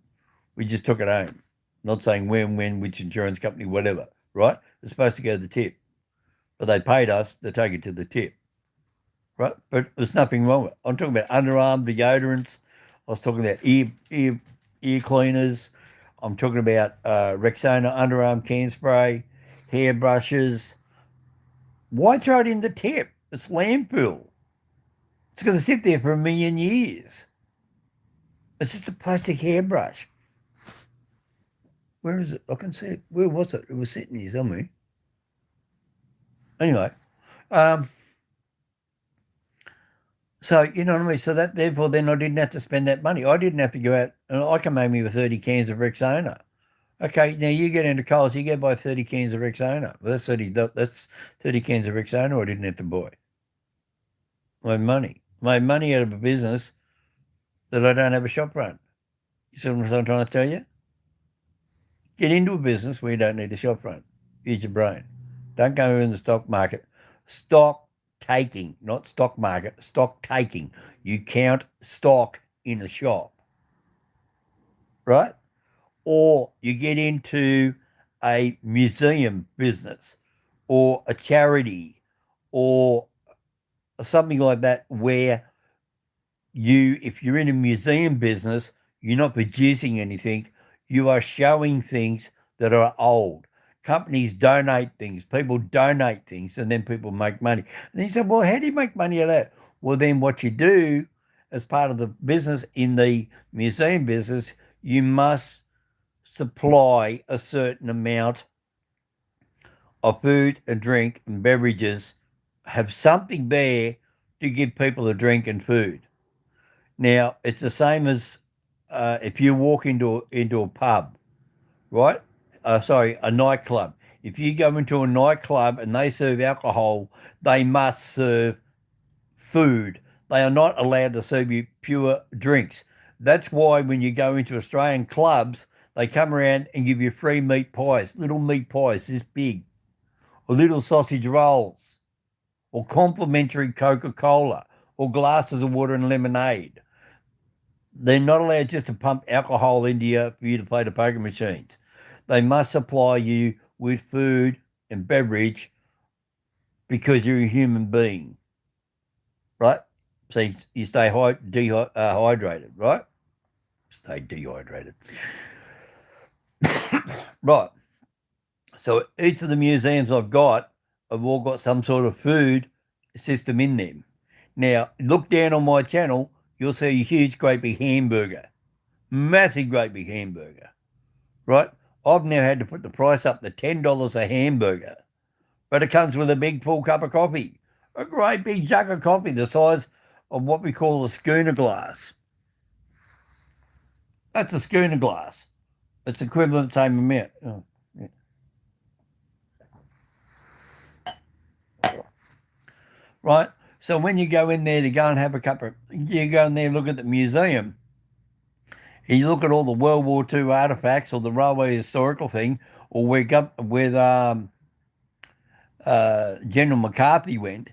We just took it home. Not saying when, which insurance company, whatever, right? It's supposed to go to the tip. But they paid us to take it to the tip, right? But there's nothing wrong with it. I'm talking about underarm deodorants. I was talking about ear cleaners. I'm talking about Rexona underarm can spray, hairbrushes. Why throw it in the tip? It's landfill. It's going to sit there for 1,000,000 years. It's just a plastic hairbrush. Where is it? I can see it. Where was it? It was sitting here somewhere. Anyway, so you know what I mean. So that therefore, then I didn't have to spend that money. I didn't have to go out and I can make me with 30 cans of Rexona. Okay, now you get into Coles, you go buy 30 cans of Rexona. Well, that's 30 cans of Rexona I didn't have to buy. My money out of a business that I don't have a shop run. You see what I'm trying to tell you? Get into a business where you don't need a shop front. Use your brain. Don't go in the stock market. Stock taking, not stock market, stock taking. You count stock in a shop, right? Or you get into a museum business or a charity or something like that where if you're in a museum business, you're not producing anything, you are showing things that are old. Companies donate things, people donate things, and then people make money. And you say, well, how do you make money out of that? Well, then what you do as part of the business in the museum business, you must supply a certain amount of food and drink and beverages, have something there to give people a drink and food. Now, it's the same as if you walk into a pub, right? A nightclub. If you go into a nightclub and they serve alcohol, they must serve food. They are not allowed to serve you pure drinks. That's why when you go into Australian clubs, they come around and give you free meat pies, little meat pies this big, or little sausage rolls, or complimentary Coca-Cola, or glasses of water and lemonade. They're not allowed just to pump alcohol into you for you to play the poker machines. They must supply you with food and beverage because you're a human being, right? So you stay hydrated, right? Stay dehydrated. Right. So each of the museums I've got have all got some sort of food system in them. Now, look down on my channel, you'll see a huge, great big hamburger. Massive, great big hamburger, right? I've now had to put the price up to $10 a hamburger, but it comes with a big full cup of coffee, a great big jug of coffee the size of what we call a schooner glass. That's a schooner glass. It's equivalent, same amount. Oh, yeah. Right? So when you go in there to go and have a cup of, you go in there and look at the museum, and you look at all the World War II artifacts or the railway historical thing, or where General McCarthy went,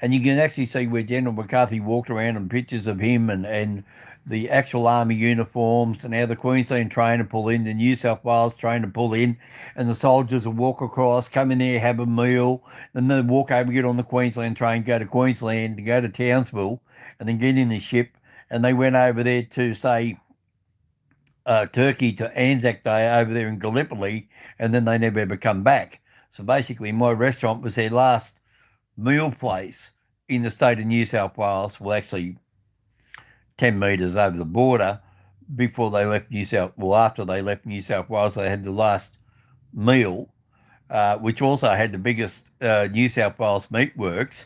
and you can actually see where General McCarthy walked around and pictures of him and the actual army uniforms and how the Queensland train to pull in, the New South Wales train to pull in, and the soldiers will walk across, come in there, have a meal, then they walk over, get on the Queensland train, go to Queensland, go to Townsville, and then get in the ship, and they went over there to, say, Turkey to Anzac Day over there in Gallipoli, and then they never ever come back. So basically, my restaurant was their last meal place in the state of New South Wales. Well, actually, 10 metres over the border before they left after they left New South Wales, they had the last meal, which also had the biggest New South Wales meatworks,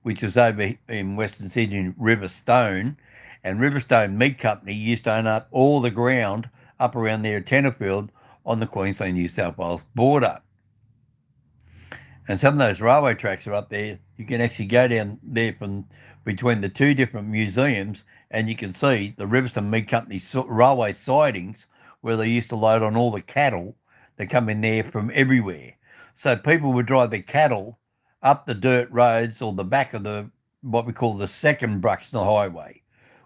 which was over in Western Sydney, Riverstone. And Riverstone Meat Company used to own up all the ground up around there at Tenterfield on the Queensland-New South Wales border. And some of those railway tracks are up there. You can actually go down there from between the two different museums and you can see the Riverstone Meat Company railway sidings where they used to load on all the cattle that come in there from everywhere. So people would drive their cattle up the dirt roads or the back of what we call the second Bruxner Highway.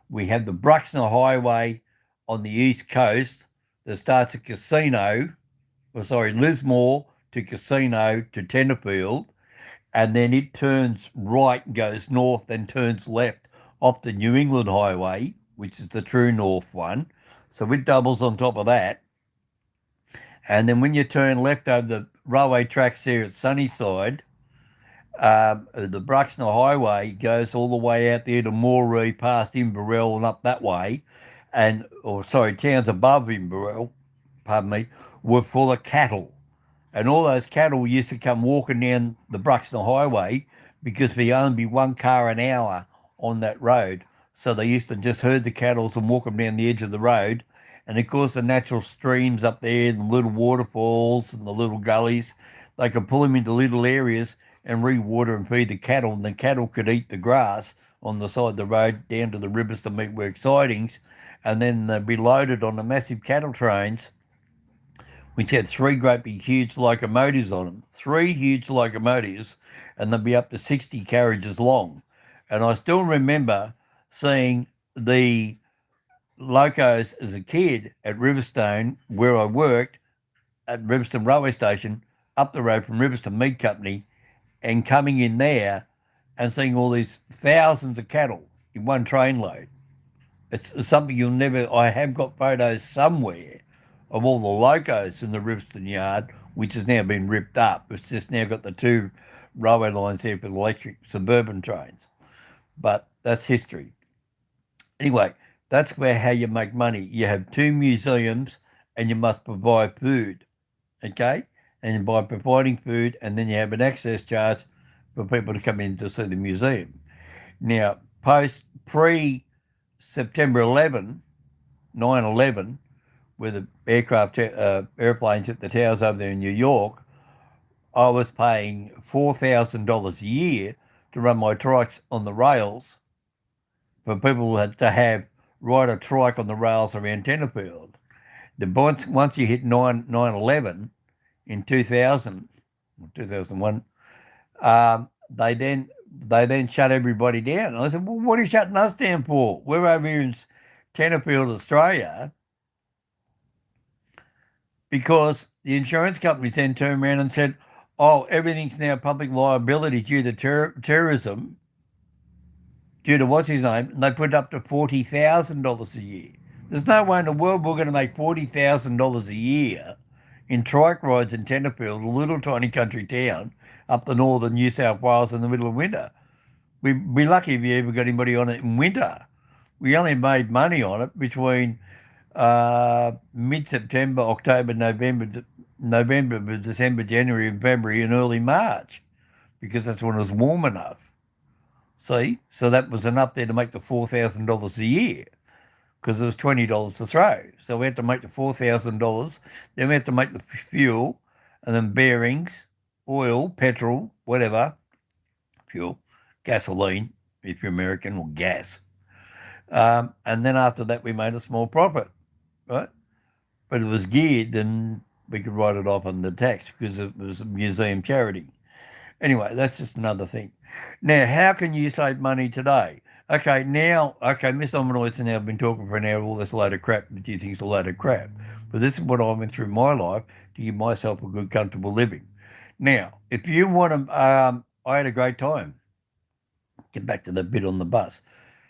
We have the Bruxner Highway on the east coast that starts at Lismore to Casino to Tenterfield, and then it turns right, goes north, then turns left off the New England Highway, which is the true north one. So it doubles on top of that. And then when you turn left over the railway tracks there at Sunnyside, the Bruxner Highway goes all the way out there to Moree, past Inverell and up that way. Towns above Inverell, pardon me, were full of cattle. And all those cattle used to come walking down the Bruxner Highway because there only be 1 car an hour on that road. So they used to just herd the cattle and walk them down the edge of the road. And of course, the natural streams up there, and the little waterfalls and the little gullies, they could pull them into little areas and re-water and feed the cattle. And the cattle could eat the grass on the side of the road down to the Riverstone Meatworks sidings. And then they'd be loaded on the massive cattle trains, which had 3 great big huge locomotives on them, 3 huge locomotives, and they'd be up to 60 carriages long. And I still remember seeing the locos as a kid at Riverstone, where I worked at Riverstone Railway Station, up the road from Riverstone Meat Company, and coming in there and seeing all these thousands of cattle in one train load. It's something you'll never. I have got photos somewhere of all the locos in the Riverstone yard, which has now been ripped up. It's just now got the 2 railway lines there for the electric suburban trains. But that's history. Anyway, that's how you make money. You have 2 museums and you must provide food, okay? And by providing food, and then you have an access charge for people to come in to see the museum. Now, pre-September 11, 9/11, where the airplanes hit the towers over there in New York, I was paying $4,000 a year to run my trikes on the rails for people to have ride a trike on the rails around Tenterfield. Once you hit 9/11 in 2000, 2001, they then shut everybody down. And I said, well, what are you shutting us down for? We're over here in Tenterfield, Australia, because the insurance companies then turned around and said, oh, everything's now public liability due to terrorism, due to what's his name, and they put it up to $40,000 a year. There's no way in the world we're going to make $40,000 a year in trike rides in Tenterfield, a little tiny country town up the northern New South Wales in the middle of winter. We'd be lucky if you ever got anybody on it in winter. We only made money on it between mid-September, October, November, December, January, and February, and early March, because that's when it was warm enough. See? So that was enough there to make the $4,000 a year, because it was $20 to throw. So we had to make the $4,000. Then we had to make the fuel, and then bearings, oil, petrol, whatever, fuel, gasoline, if you're American, or gas. And then after that, we made a small profit, right? But it was geared, and we could write it off on the tax because it was a museum charity. Anyway, that's just another thing. Now, how can you save money today? Okay, Miss Ominoids and I have been talking for an hour, all this load of crap that you think is a load of crap. But this is what I went through in my life to give myself a good, comfortable living. Now, if you want to, I had a great time. Get back to the bit on the bus.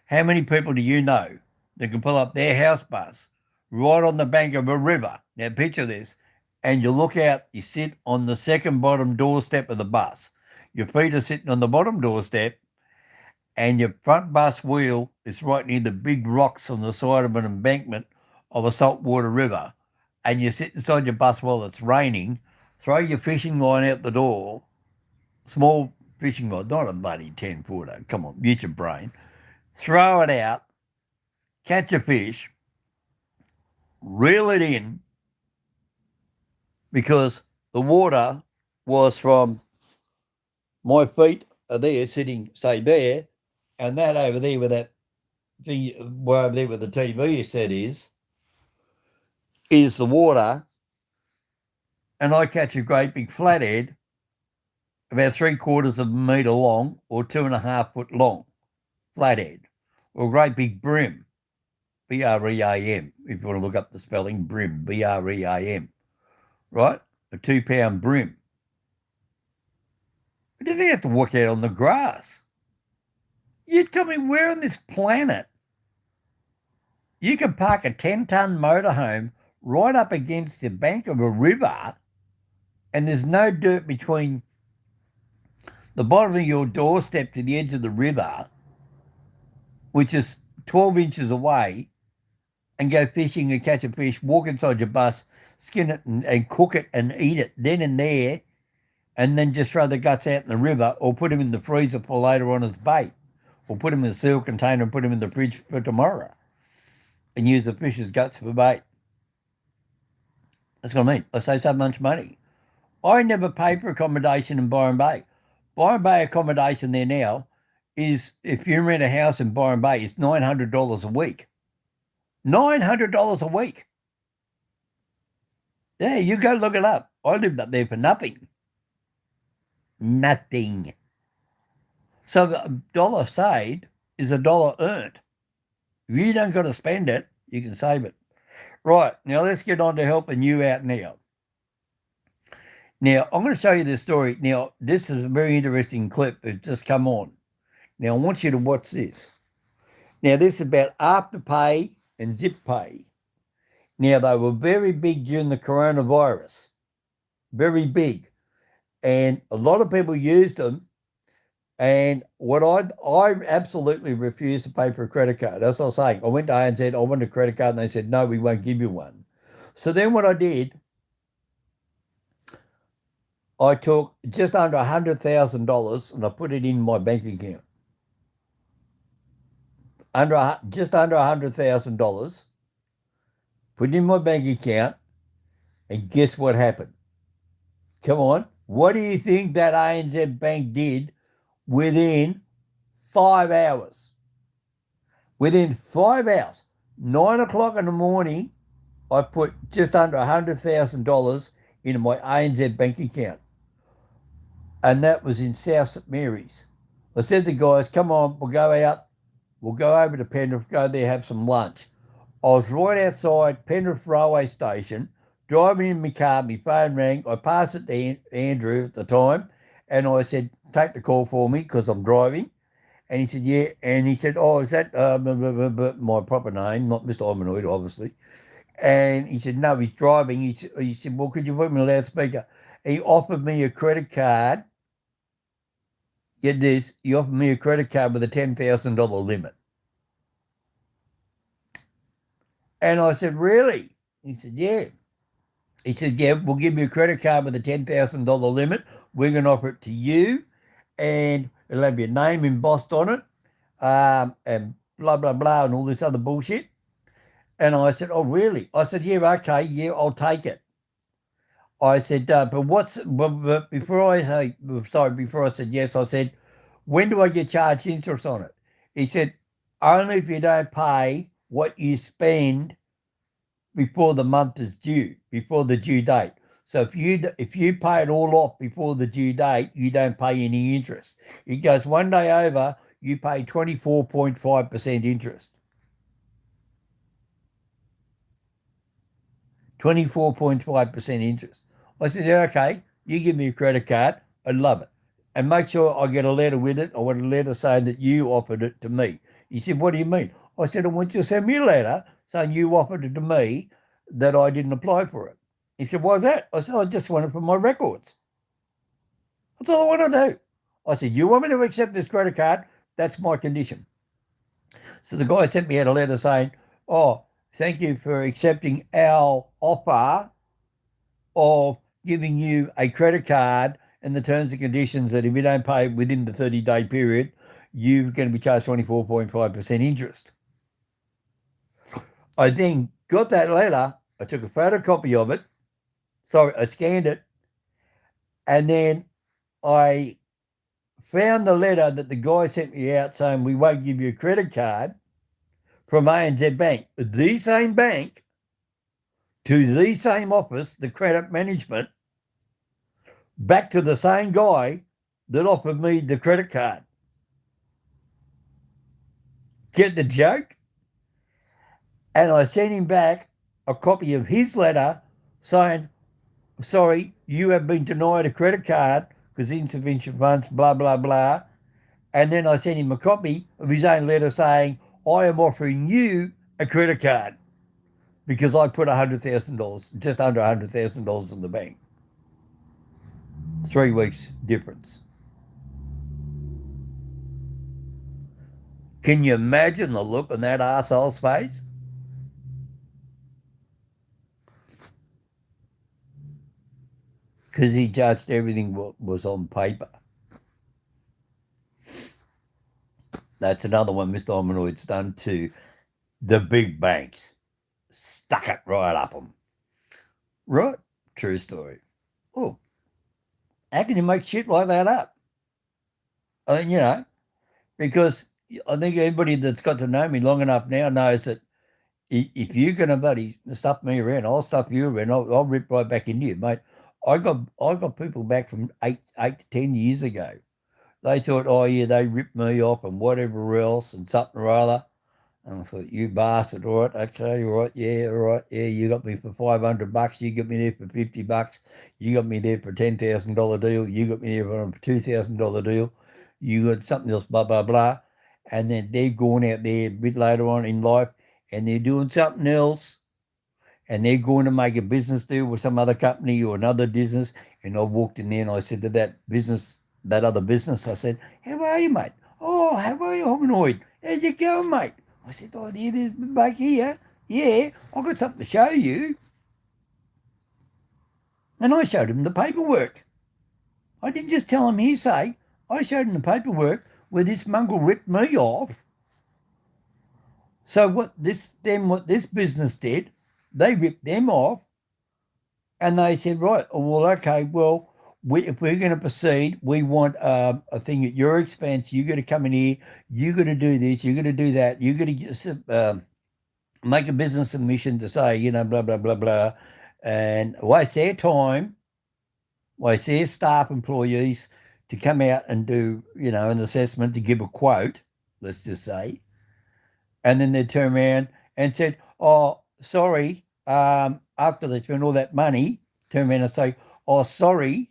How many people do you know that can pull up their house bus right on the bank of a river? Now, picture this. And you look out, you sit on the second bottom doorstep of the bus. Your feet are sitting on the bottom doorstep, and your front bus wheel is right near the big rocks on the side of an embankment of a saltwater river. And you sit inside your bus while it's raining, throw your fishing line out the door, small fishing line, not a bloody 10-footer, come on, use your brain, throw it out, catch a fish, reel it in, because the water was from my feet are there sitting, say, there, and that over there with that thing, over there with the TV set is the water, and I catch a great big flathead about 3/4 of a metre long or 2.5 foot long, flathead, or a great big bream, B-R-E-A-M, if you want to look up the spelling, bream, B-R-E-A-M, right? A 2-pound bream. I didn't have to walk out on the grass. You tell me where on this planet you can park a 10-ton motorhome right up against the bank of a river, and there's no dirt between the bottom of your doorstep to the edge of the river, which is 12 inches away, and go fishing and catch a fish, walk inside your bus, skin it and cook it and eat it then and there, and then just throw the guts out in the river or put them in the freezer for later on as bait, or put them in a seal container and put them in the fridge for tomorrow and use the fish's guts for bait. That's what I mean. I save so much money. I never pay for accommodation in Byron Bay. Byron Bay accommodation there now is, if you rent a house in Byron Bay, it's $900 a week. $900 a week. Yeah, you go look it up. I lived up there for nothing. Nothing. So the dollar saved is a dollar earned. If you don't got to spend it, you can save it. Right, now let's get on to helping you out now. Now, I'm going to show you this story. Now, this is a very interesting clip. It's just come on. Now, I want you to watch this. Now, this is about Afterpay and ZipPay. Now, they were very big during the coronavirus. Very big. And a lot of people used them. And what I absolutely refused to pay for a credit card. That's what I was saying. I went to ANZ, I wanted a credit card, and they said, no, we won't give you one. So then what I did, I took just under $100,000 and I put it in my bank account. Just under $100,000, put it in my bank account, and guess what happened? Come on. What do you think that ANZ Bank did within 5 hours? Within 5 hours, 9 o'clock in the morning, I put just under $100,000 into my ANZ bank account. And that was in South St Mary's. I said to the guys, come on, we'll go out. We'll go over to Penrith, go there, have some lunch. I was right outside Penrith railway station, driving in my car, my phone rang. I passed it to Andrew at the time, and I said, take the call for me because I'm driving. And he said, yeah. And he said, oh, is that my proper name, not Mr. Ominoid, obviously. And he said, no, he's driving. He said, well, could you put me on loudspeaker? He offered me a credit card. Get this, he offered me a credit card with a $10,000 limit. And I said, really? He said, yeah. He said, yeah, we'll give you a credit card with a $10,000 limit. We're going to offer it to you, and it'll have your name embossed on it, and blah, blah, blah, and all this other bullshit. And I said, oh, really? I said, yeah, okay, yeah, I'll take it. I said, but before I said yes, I said, when do I get charged interest on it? He said, only if you don't pay what you spend before the month is due, before the due date. So if you pay it all off before the due date, you don't pay any interest. It goes one day over, you pay 24.5% interest. 24.5% interest. I said, yeah, okay, you give me a credit card, I'd love it. And make sure I get a letter with it. I want a letter saying that you offered it to me. He said, what do you mean? I said, I want you to send me a letter saying you offered it to me, that I didn't apply for it. He said, why's that? I said, I just want it for my records. That's all I want to do. I said, you want me to accept this credit card? That's my condition. So the guy sent me out a letter saying, oh, thank you for accepting our offer of giving you a credit card and the terms and conditions that if you don't pay within the 30-day period, you're going to be charged 24.5% interest. I then got that letter. I took a photocopy of it. Sorry, I scanned it. And then I found the letter that the guy sent me out saying we won't give you a credit card from ANZ Bank. The same bank to the same office, the credit management, back to the same guy that offered me the credit card. Get the joke? And I sent him back a copy of his letter saying, sorry, you have been denied a credit card because insufficient funds, blah, blah, blah. And then I sent him a copy of his own letter saying, I am offering you a credit card because I put $100,000, just under $100,000 in the bank. 3 weeks difference. Can you imagine the look on that arsehole's face? Because he judged everything was on paper. That's another one Mr. Hominoid's done to the big banks. Stuck it right up them. Right? True story. Oh, how can you make shit like that up? I mean, because I think everybody that's got to know me long enough now knows that if you're going to buddy stuff me around, I'll stuff you around. I'll rip right back into you, mate. I got people back from 8 to 10 years ago. They thought, oh yeah, they ripped me off and whatever else and something or other. And I thought, you bastard, all right, okay, all right, yeah, you got me for $500, you got me there for $50, you got me there for a $10,000 deal, you got me there for a $2,000 deal, you got something else, blah, blah, blah. And then they're going out there a bit later on in life and they're doing something else and they're going to make a business deal with some other company or another business. And I walked in there and I said to that other business, I said, how are you, mate? Oh, how are you, Hominoid? How's it going, mate? I said, oh, there's back here. Yeah, I've got something to show you. And I showed him the paperwork. I didn't just tell him hearsay. I showed him the paperwork where this mongrel ripped me off. So what this business did, they ripped them off and they said, right, well, okay, well, if we're going to proceed, we want a thing at your expense. You got to come in here. You got to do this. You got to do that. You got to make a business submission to say, blah, blah, blah, blah. And waste their time, waste their staff employees to come out and do, an assessment, to give a quote, let's just say. And then they turn around and said, oh, sorry, after they spend all that money, turn around and say, oh, sorry,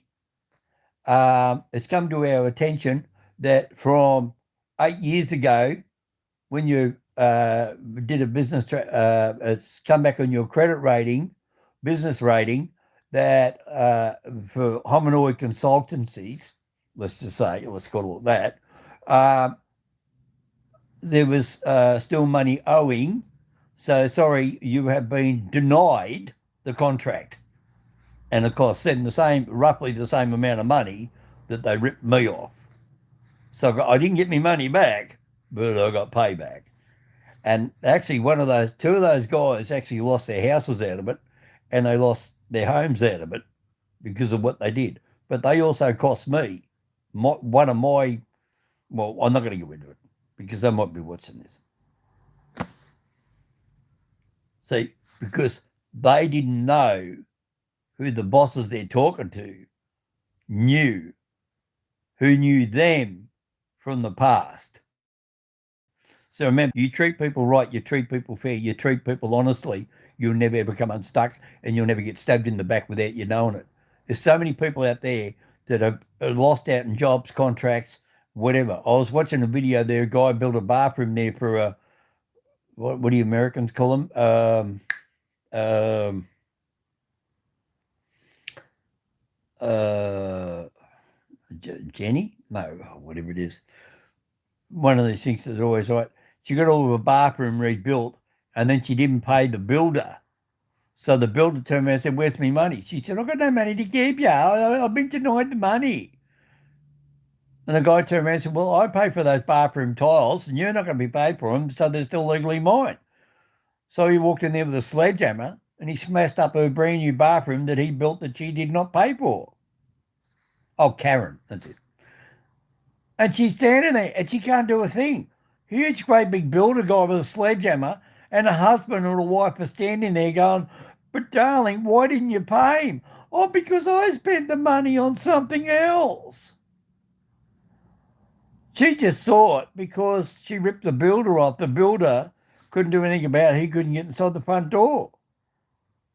it's come to our attention that from 8 years ago, when you did a business, it's come back on your credit rating, business rating, that for Hominoid consultancies, let's just say, let's call it that, there was still money owing. So, sorry, you have been denied the contract. And of course, said roughly the same amount of money that they ripped me off. So I didn't get my money back, but I got payback. And actually, two of those guys actually lost their houses out of it, and they lost their homes out of it because of what they did. But they also cost me well, I'm not going to go into it because they might be watching this. See, because they didn't know who the bosses they're talking to knew, who knew them from the past. So remember, you treat people right, you treat people fair, you treat people honestly, you'll never ever come unstuck and you'll never get stabbed in the back without you knowing it. There's so many people out there that have lost out in jobs, contracts, whatever. I was watching a video there, a guy built a bathroom there for what do you Americans call them? Jenny? No, whatever it is. One of these things that's always right. She got all of a bathroom rebuilt and then she didn't pay the builder. So the builder turned around and said, where's my money? She said, I've got no money to give you. I've been denied the money. And the guy turned around and said, well, I pay for those bathroom tiles and you're not going to be paid for them, so they're still legally mine. So he walked in there with a sledgehammer and he smashed up her brand new bathroom that he built that she did not pay for. Oh, Karen, that's it. And she's standing there and she can't do a thing. Huge, great big builder guy with a sledgehammer and a husband or a wife are standing there going, but darling, why didn't you pay him? Oh, because I spent the money on something else. She just saw it because she ripped the builder off. The builder couldn't do anything about it. He couldn't get inside the front door.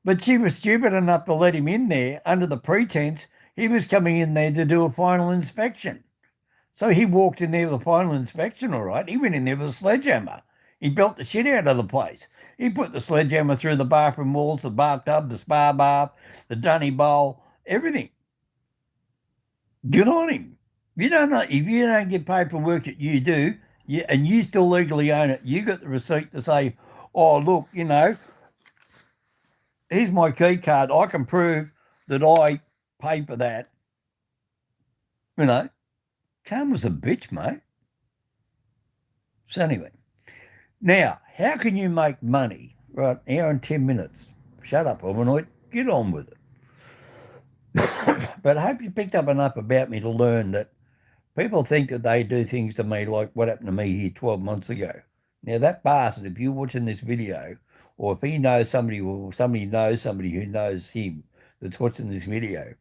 But she was stupid enough to let him in there under the pretense he was coming in there to do a final inspection. So he walked in there with a final inspection, all right. He went in there with a sledgehammer. He built the shit out of the place. He put the sledgehammer through the bathroom walls, the bathtub, the spa bath, the dunny bowl, everything. Good on him. You don't know, if you don't get paid for work that you do, and you still legally own it, you got the receipt to say, oh, look, here's my key card. I can prove that I paid for that. Karma's a bitch, mate. So anyway, now, how can you make money? Right, hour and 10 minutes. Shut up, Overnight. Get on with it. But I hope you picked up enough about me to learn that people think that they do things to me like what happened to me here 12 months ago. Now, that bastard, if you're watching this video, or if he knows somebody, or somebody knows somebody who knows him that's watching this video,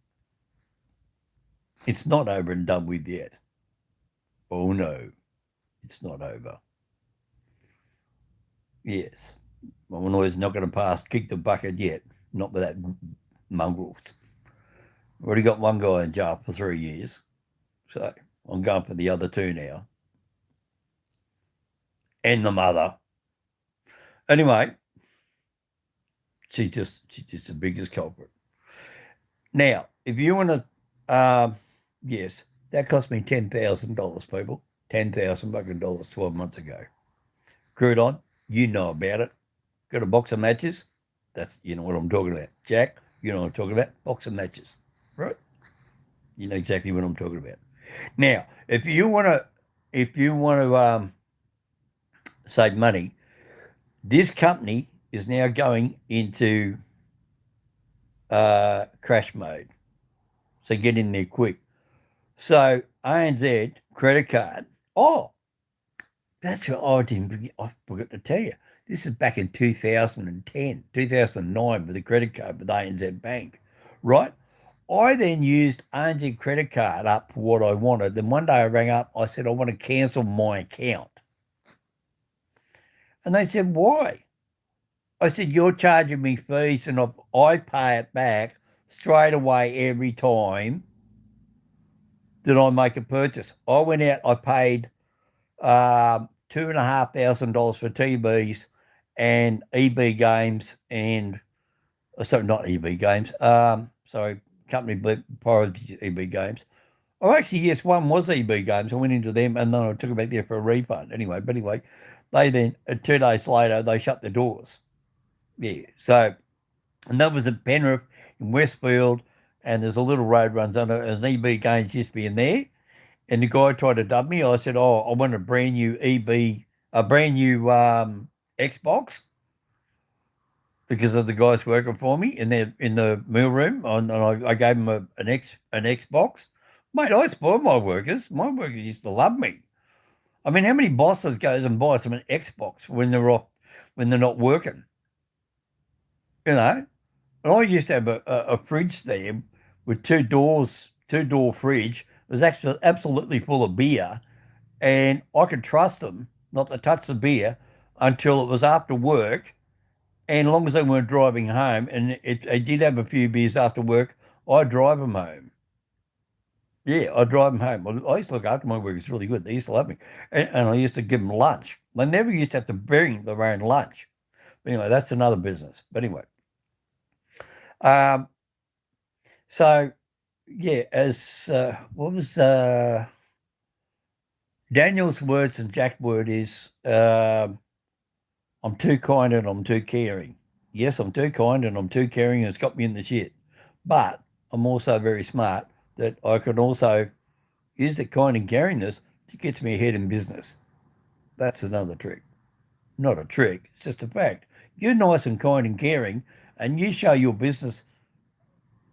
it's not over and done with yet. Oh, no, it's not over. Yes, Illinois not going to kick the bucket yet. Not with that mongrels. Already got one guy in jail for 3 years. So I'm going for the other two now. And the mother. Anyway, she's just the biggest culprit. Now, if you want to, yes, that cost me $10,000, people. $10,000 12 months ago. Crouton, you know about it. Got a box of matches? That's, you know what I'm talking about. Jack, you know what I'm talking about. Box of matches, right? You know exactly what I'm talking about. Now, if you want to save money, this company is now going into crash mode. So get in there quick. So ANZ credit card. Oh, that's what I forgot to tell you. This is back in 2010, 2009 with a credit card with ANZ Bank, right? I then used ANZ credit card up for what I wanted. Then one day I rang up. I said, I want to cancel my account. And they said, why? I said, you're charging me fees and I pay it back straight away every time that I make a purchase. I went out, I paid $2,500 for TVs and EB games and, sorry, not EB games, sorry, company priority EB games. Oh, actually, yes, one was EB games. I went into them and then I took it back there for a refund. Anyway, they then, 2 days later, they shut the doors. Yeah, so, and that was at Penrith in Westfield, and there's a little road runs under it. An EB games used to be in there. And the guy tried to dub me. I said, oh, I want a brand new Xbox because of the guys working for me in the meal room. And I gave him an Xbox. Mate, I spoil my workers. My workers used to love me. I mean, how many bosses goes and buys them an Xbox when they're not working? And I used to have a fridge there with two-door fridge. It was actually absolutely full of beer, and I could trust them not to touch the beer until it was after work, and as long as they weren't driving home, and they did have a few beers after work, I'd drive them home. Yeah, I'd drive them home. I used to look after my workers really good. They used to love me, and I used to give them lunch. They never used to have to bring their own lunch. But anyway, that's another business. But anyway, so yeah, as what was Daniel's words and Jack's word is, I'm too kind and I'm too caring. Yes, I'm too kind and I'm too caring and it's got me in the shit. But I'm also very smart that I can also use the kind and caringness that gets me ahead in business. That's another trick. Not a trick, it's just a fact. You're nice and kind and caring and you show your business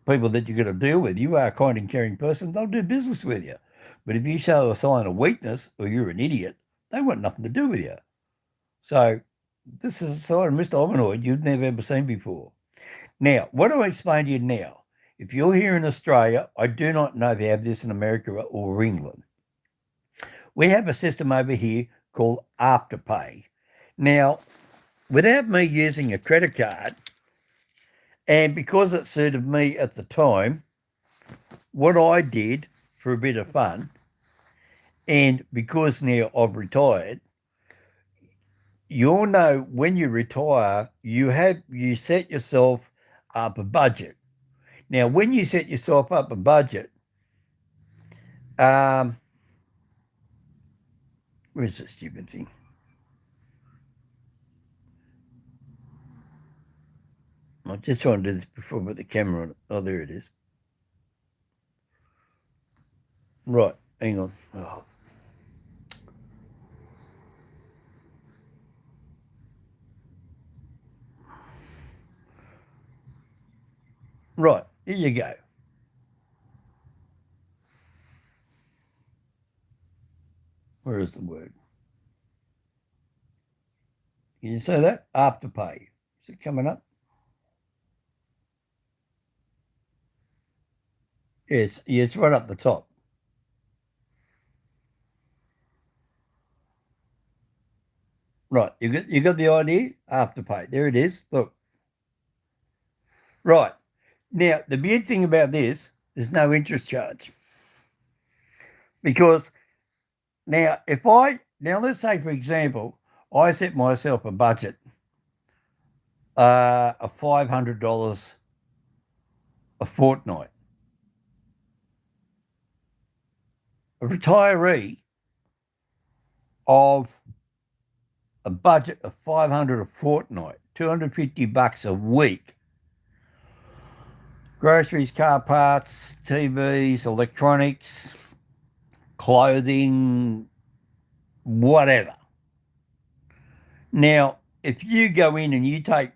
people that you're going to deal with, you are a kind and caring person, they'll do business with you. But if you show a sign of weakness or you're an idiot, they want nothing to do with you. So this is a side of Mr. Ominoid you've never ever seen before. Now, what do I explain to you now? If you're here in Australia, I do not know if you have this in America or England. We have a system over here called Afterpay. Now, without me using a credit card, and because it suited me at the time, what I did for a bit of fun, and because now I've retired, you'll know when you retire, you set yourself up a budget. Now, when you set yourself up a budget, where's the stupid thing? I just trying to do this before I put the camera on. Oh, there it is. Right, hang on. Oh. Right, here you go. Where is the word? Can you see that? Afterpay. Is it coming up? Yes, yeah, it's right up the top. Right, you got the idea? Afterpay. There it is. Look. Right. Now, the beauty thing about this, there's no interest charge. Because now, let's say, for example, I set myself a budget of $500 a fortnight. A retiree of a budget of $500 a fortnight, $250 a week. Groceries, car parts, TVs, electronics, clothing, whatever. Now, if you go in and you take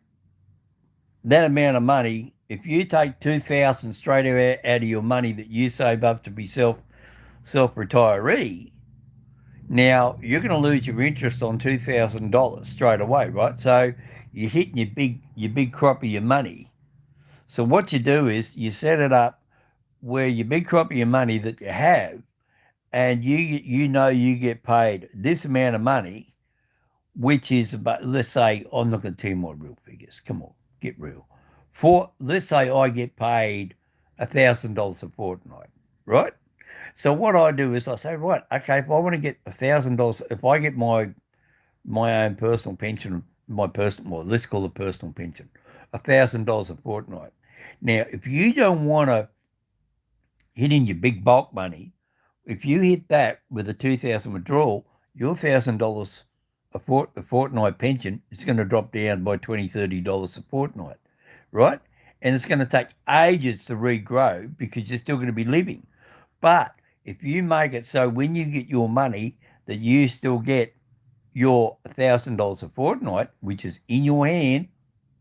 that amount of money, if you take $2,000 straight out of your money that you save up to be self-retiree, now you're going to lose your interest on $2,000 straight away, right? So you're hitting your big crop of your money. So what you do is you set it up where your big crop of your money that you have, and you know you get paid this amount of money, which is about, let's say, I'm not going to tell you my real figures. Come on, get real. Let's say I get paid $1,000 a fortnight, right? So what I do is I say, right, okay, if I want to get $1,000, if I get my own personal pension, let's call it personal pension, $1,000 a fortnight. Now, if you don't want to hit in your big bulk money, if you hit that with a 2,000 withdrawal, your $1,000 a fortnight pension is going to drop down by $20, $30 a fortnight, right? And it's going to take ages to regrow because you're still going to be living. But if you make it so when you get your money that you still get your $1,000 a fortnight, which is in your hand,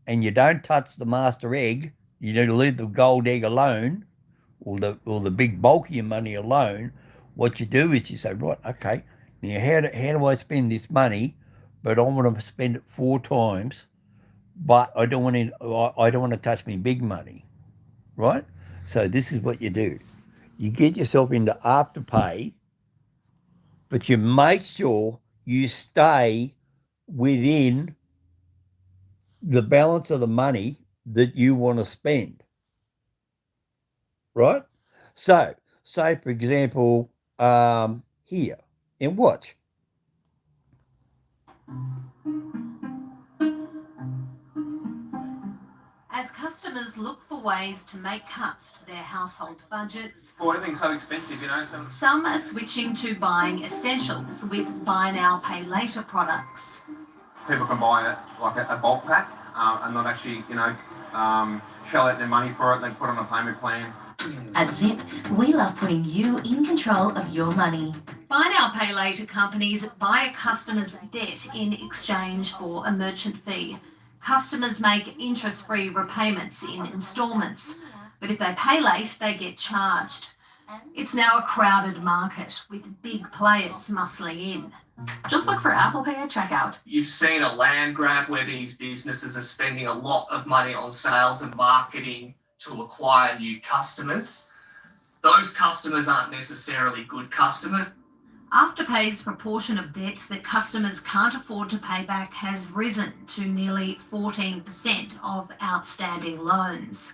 and you don't touch the master egg, you need to leave the gold egg alone, or the big bulk of your money alone. What you do is you say, right, okay, now how do I spend this money? But I want to spend it 4 times, but I don't want to touch me big money, right? So this is what you do. You get yourself into Afterpay, but you make sure you stay within the balance of the money that you want to spend, right? So, say for example, here, and watch. As customers look for ways to make cuts to their household budgets, Everything's so expensive, so some are switching to buying essentials with buy now, pay later products. people can buy it like a bulk pack and not actually, shell out their money for it. They put on a payment plan. At Zip, we love putting you in control of your money. Buy now, pay later companies buy a customer's debt in exchange for a merchant fee. Customers make interest-free repayments in instalments, but if they pay late, they get charged. It's now a crowded market with big players muscling in. Just look for Apple Pay at checkout. You've seen a land grab where these businesses are spending a lot of money on sales and marketing to acquire new customers. Those customers aren't necessarily good customers. Afterpay's proportion of debt that customers can't afford to pay back has risen to nearly 14% of outstanding loans.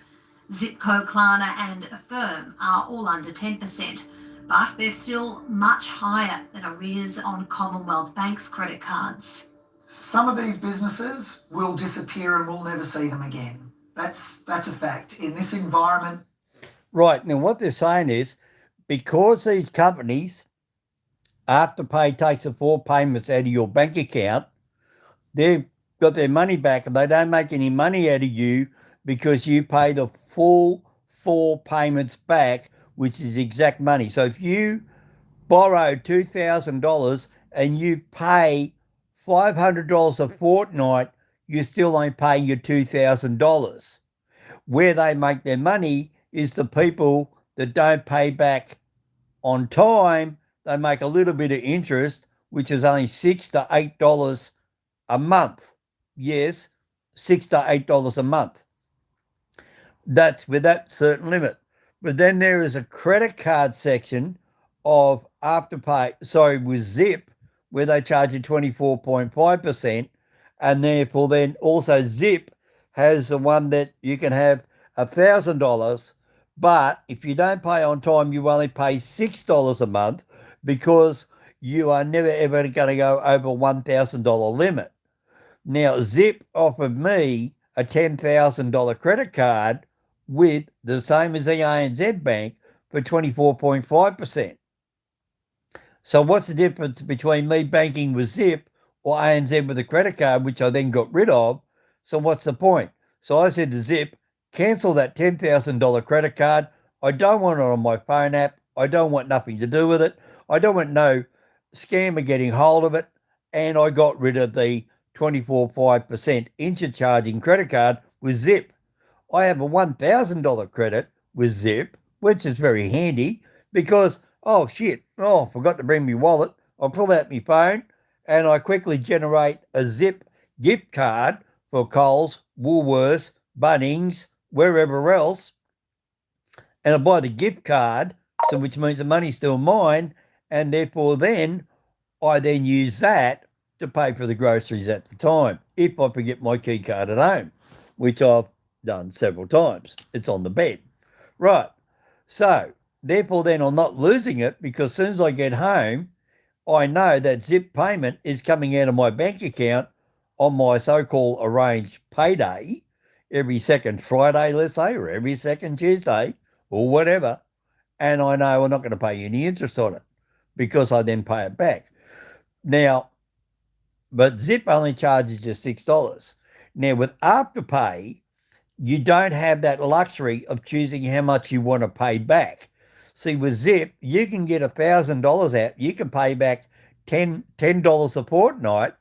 Zipco, Klarna and Affirm are all under 10%, but they're still much higher than arrears on Commonwealth Bank's credit cards. some of these businesses will disappear and we'll never see them again. That's a fact. In this environment, Right. Now, what they're saying is because these companies, Afterpay takes the 4 payments out of your bank account, they've got their money back and they don't make any money out of you because you pay the full 4 payments back, which is exact money. So if you borrow $2,000 and you pay $500 a fortnight, you're still only paying your $2,000. Where they make their money is the people that don't pay back on time. They make a little bit of interest, which is only $6 to $8 a month. Yes, $6 to $8 a month. That's with that certain limit. But then there is a credit card section of Afterpay, with Zip, where they charge you 24.5%. And therefore then also Zip has the one that you can have $1,000, but if you don't pay on time, you only pay $6 a month because you are never ever going to go over $1,000 limit. Now, Zip offered me a $10,000 credit card with the same as the ANZ Bank for 24.5%. So what's the difference between me banking with Zip or ANZ with a credit card, which I then got rid of? So what's the point? So I said to Zip, cancel that $10,000 credit card. I don't want it on my phone app. I don't want nothing to do with it. I don't want no scammer getting hold of it. And I got rid of the 24.5% intercharging credit card with Zip. I have a $1,000 credit with Zip, which is very handy because, I forgot to bring my wallet. I pull out my phone and I quickly generate a Zip gift card for Coles, Woolworths, Bunnings, wherever else. And I buy the gift card, so which means the money's still mine. And therefore then I then use that to pay for the groceries at the time if I forget my key card at home, which I've done several times. It's on the bed. Right. So therefore then I'm not losing it because as soon as I get home, I know that Zip payment is coming out of my bank account on my so-called arranged payday every second Friday, let's say, or every second Tuesday or whatever. And I know I'm not going to pay any interest on it because I then pay it back. Now, but Zip only charges you $6. Now, with Afterpay, you don't have that luxury of choosing how much you want to pay back. See, with Zip, you can get $1,000 out. You can pay back $10 a fortnight.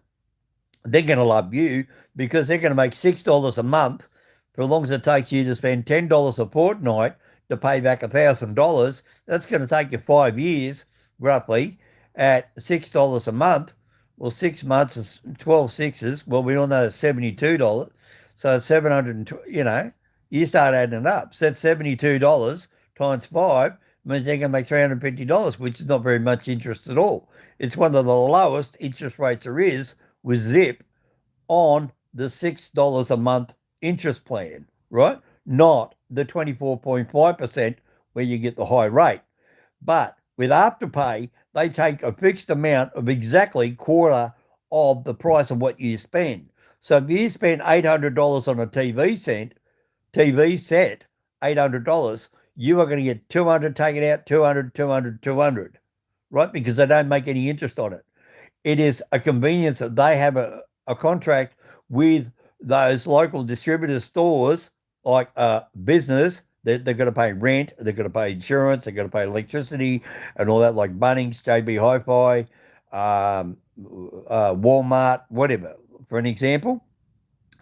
They're going to love you because they're going to make $6 a month for as long as it takes you to spend $10 a fortnight to pay back $1,000. That's going to take you 5 years, roughly, at $6 a month. Well, 6 months is 12 sixes. Well, we all know it's $72. So 700, you start adding it up. So that's $72 times 5 means they're going to make $350, which is not very much interest at all. It's one of the lowest interest rates there is with Zip on the $6 a month interest plan, right? Not the 24.5% where you get the high rate. But with Afterpay, they take a fixed amount of exactly quarter of the price of what you spend. So if you spend $800 on a TV set, $800, you are going to get 200 taken out, 200, 200, 200, right? Because they don't make any interest on it. It is a convenience that they have a contract with those local distributor stores like business. They're going to pay rent, they're going to pay insurance, they're going to pay electricity and all that, like Bunnings, JB Hi-Fi, Walmart, whatever, for an example.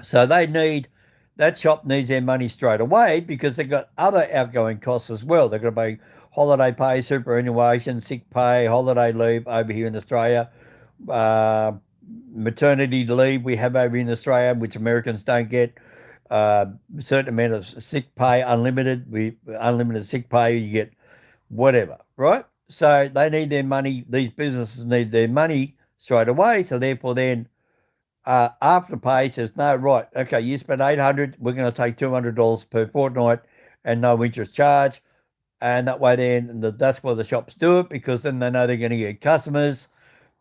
So that shop needs their money straight away because they've got other outgoing costs as well. They're going to pay holiday pay, superannuation, sick pay, holiday leave over here in Australia, maternity leave we have over in Australia, which Americans don't get. Certain amount of sick pay, unlimited sick pay, you get whatever, right? So they need their money. These businesses need their money straight away. So therefore then Afterpay says, no, right, okay, you spent $800, we're going to take $200 per fortnight and no interest charge. And that way then that's why the shops do it, because then they know they're going to get customers,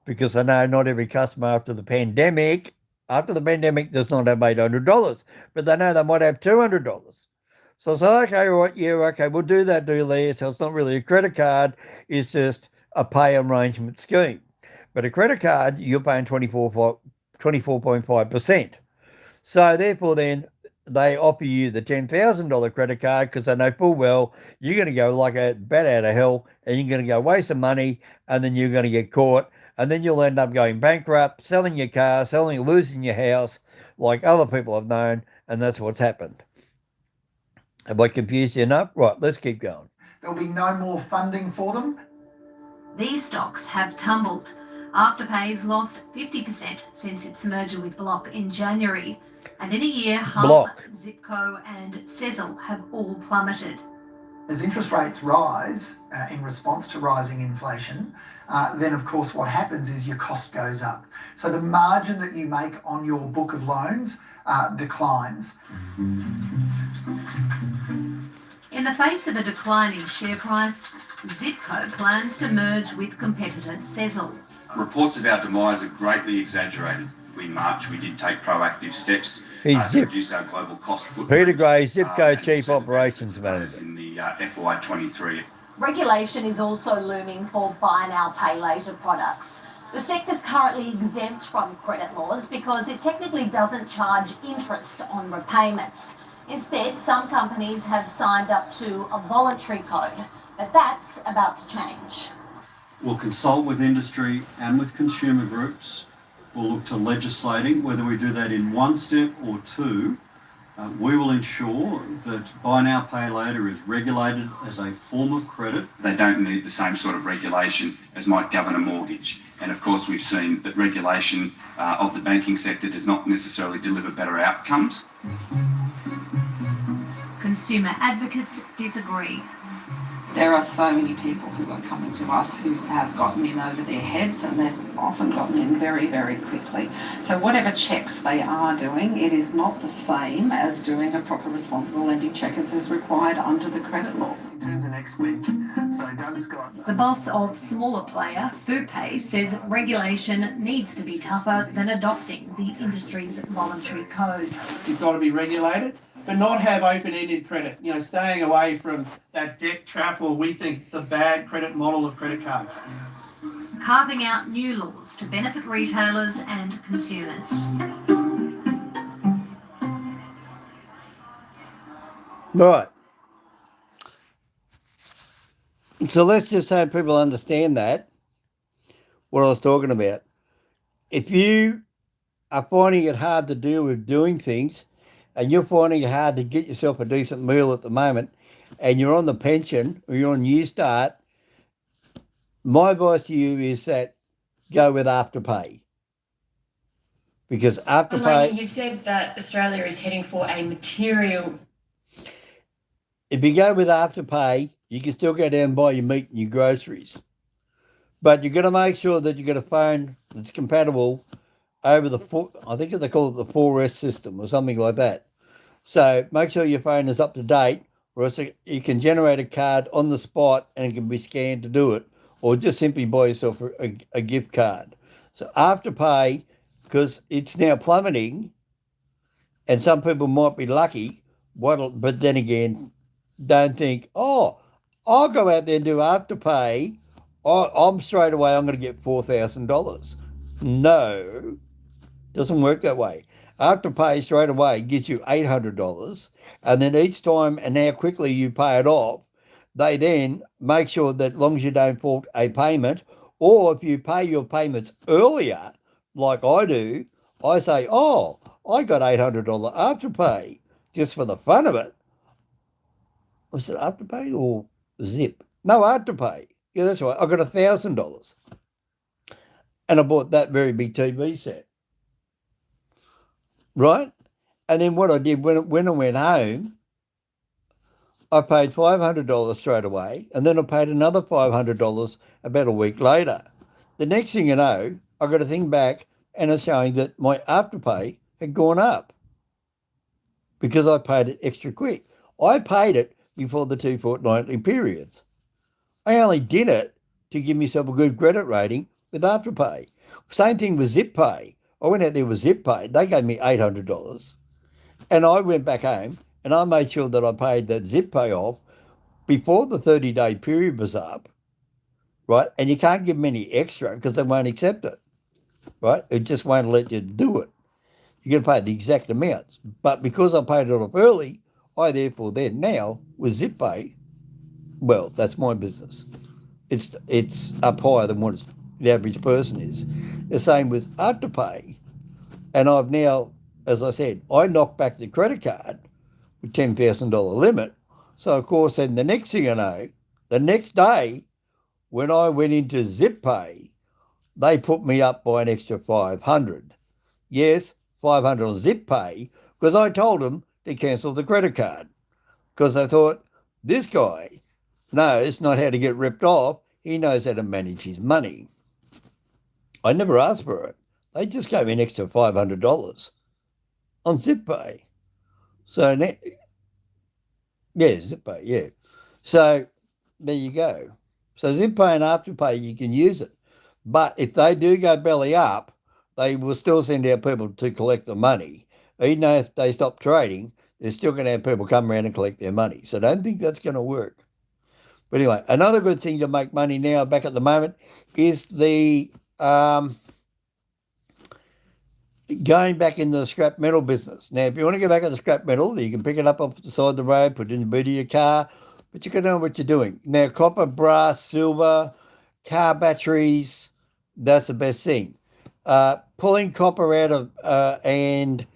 because they know not every customer after the pandemic after the pandemic does not have $800, but they know they might have $200. So it's like, okay, right, yeah, okay, we'll do that deal there. So it's not really a credit card, it's just a pay arrangement scheme. But a credit card, you're paying 24.5%. So therefore then they offer you the $10,000 credit card because they know full well you're going to go like a bat out of hell and you're going to go waste some money and then you're going to get caught and then you'll end up going bankrupt, selling your car, losing your house like other people have known, and that's what's happened. Have I confused you enough? Right, let's keep going. There'll be no more funding for them. These stocks have tumbled. Afterpay's lost 50% since its merger with Block in January. And in a year, Block. Zipco and Sezzle have all plummeted. As interest rates rise in response to rising inflation, then of course what happens is your cost goes up. So the margin that you make on your book of loans declines. In the face of a declining share price, Zipco plans to merge with competitor Sezzle. Reports of our demise are greatly exaggerated. In March, we did take proactive steps to reduce our global cost footprint. Peter Gray, Zipco Chief Operations Manager. In the FY23. Regulation is also looming for buy now, pay later products. The sector is currently exempt from credit laws because it technically doesn't charge interest on repayments. Instead, some companies have signed up to a voluntary code, but that's about to change. We'll consult with industry and with consumer groups. We'll look to legislating, whether we do that in one step or two. We will ensure that buy now, pay later is regulated as a form of credit. They don't need the same sort of regulation as might govern a mortgage. And of course, we've seen that regulation of the banking sector does not necessarily deliver better outcomes. Consumer advocates disagree. There are so many people who are coming to us who have gotten in over their heads, and they've often gotten in very, very quickly. So whatever checks they are doing, it is not the same as doing a proper responsible lending check as is required under the credit law. In terms of next week, so Doug's got... The boss of smaller player, FoodPay, says regulation needs to be tougher than adopting the industry's voluntary code. It's got to be regulated, but not have open-ended credit, staying away from that debt trap, or we think the bad credit model of credit cards. Carving out new laws to benefit retailers and consumers. Right. So let's just hope people understand that, what I was talking about. If you are finding it hard to deal with doing things, and you're finding it hard to get yourself a decent meal at the moment, and you're on the pension or you're on New Start, my advice to you is that go with Afterpay. Because Afterpay... You've said that Australia is heading for a material... If you go with Afterpay, you can still go down and buy your meat and your groceries. But you've got to make sure that you've got a phone that's compatible over the, I think they call it the 4S system or something like that. So make sure your phone is up to date, or else you can generate a card on the spot and it can be scanned to do it, or just simply buy yourself a gift card. So Afterpay, because it's now plummeting, and some people might be lucky, but then again, don't think, oh, I'll go out there and do Afterpay. I'm straight away, I'm going to get $4,000. No, doesn't work that way. Afterpay straight away gives you $800, and then each time and how quickly you pay it off, they then make sure that as long as you don't fault a payment, or if you pay your payments earlier, like I do, I say, oh, I got $800 Afterpay just for the fun of it. Was it Afterpay or Zip? No, Afterpay. Yeah, that's right. I got $1,000. And I bought that very big TV set. Right? And then what I did when I went home, I paid $500 straight away, and then I paid another $500 about a week later. The next thing you know, I got a thing back and it's showing that my Afterpay had gone up because I paid it extra quick. I paid it before the 2 fortnightly periods. I only did it to give myself a good credit rating with Afterpay. Same thing with ZipPay. I went out there with Zip Pay. They gave me $800. And I went back home and I made sure that I paid that Zip Pay off before the 30-day period was up, right? And you can't give them any extra because they won't accept it, right? It just won't let you do it. You're going to pay the exact amounts. But because I paid it off early, I therefore then now with Zip Pay, well, that's my business. It's up higher than what the average person is. The same with Afterpay. And I've now, as I said, I knocked back the credit card with $10,000 limit. So, of course, then the next thing I know, the next day when I went into Zip Pay, they put me up by an extra $500. Yes, $500 on Zip Pay, because I told them to cancel the credit card. Because I thought, this guy knows not how to get ripped off. He knows how to manage his money. I never asked for it. They just gave me an extra $500 on Zip Pay. So, yeah, Zip Pay, yeah. So, there you go. So, Zip Pay and Afterpay, you can use it. But if they do go belly up, they will still send out people to collect the money. Even though if they stop trading, they're still going to have people come around and collect their money. So, don't think that's going to work. But anyway, another good thing to make money now back at the moment is the going back into the scrap metal business. Now, if you want to go back into scrap metal, you can pick it up off the side of the road, put it in the boot of your car, but you got to know what you're doing. Now, copper, brass, silver, car batteries, that's the best thing. Pulling copper out of and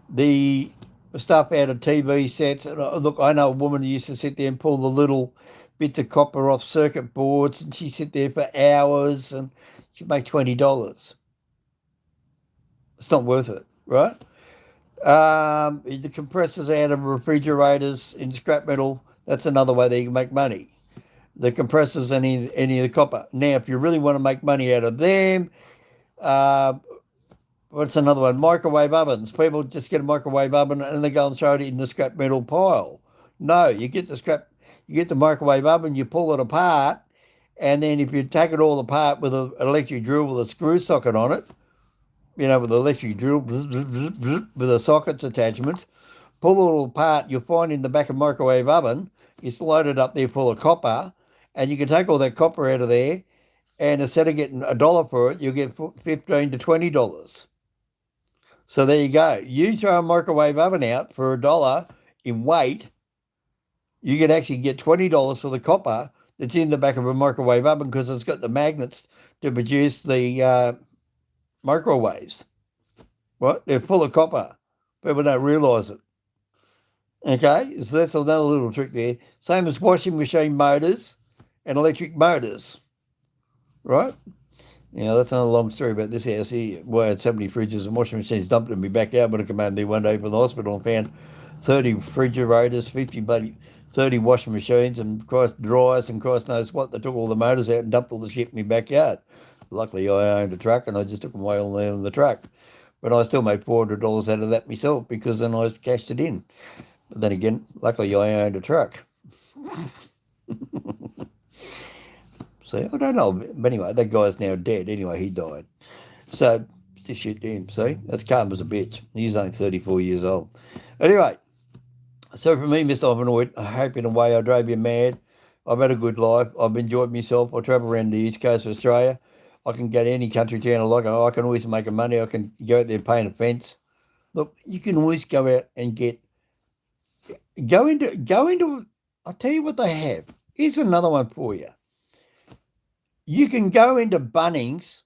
the stuff out of TV sets. And look, I know a woman who used to sit there and pull the little bits of copper off circuit boards, and she'd sit there for hours and she'd make $20. It's not worth it, right? The compressors out of refrigerators in scrap metal, that's another way that you can make money. The compressors and any of the copper. Now, if you really want to make money out of them, what's another one? Microwave ovens. People just get a microwave oven and they go and throw it in the scrap metal pile. No, you get the microwave oven, you pull it apart, and then if you take it all apart with an electric drill with a screw socket on it, with an electric drill, with the sockets attachments, pull it all apart, you'll find in the back of a microwave oven, it's loaded up there full of copper, and you can take all that copper out of there, and instead of getting $1 for it, you'll get $15 to $20. So there you go. You throw a microwave oven out for $1 in weight, you can actually get $20 for the copper that's in the back of a microwave oven because it's got the magnets to produce the microwaves. Right? They're full of copper. People don't realise it. Okay? So that's another little trick there. Same as washing machine motors and electric motors. Right? That's another long story about this house here. Why I had so many fridges and washing machines dumped in my backyard when I came home there one day from the hospital and found 30 refrigerators, 30 washing machines and dryers and Christ knows what. They took all the motors out and dumped all the shit in my backyard. Luckily, I owned a truck and I just took them away all there in the truck. But I still made $400 out of that myself because then I cashed it in. But then again, luckily I owned a truck. See, I don't know. But anyway, that guy's now dead. Anyway, he died. So, it's this shit to him. See, that's karma's a bitch. He's only 34 years old. Anyway, so for me, Mr. Ivanoid, I hope in a way I drove you mad. I've had a good life. I've enjoyed myself. I travel around the east coast of Australia. I can go to any country town I like. I can always make money. I can go out there and paint a fence. Look, you can always go out and go into, I'll tell you what they have. Here's another one for you. You can go into Bunnings,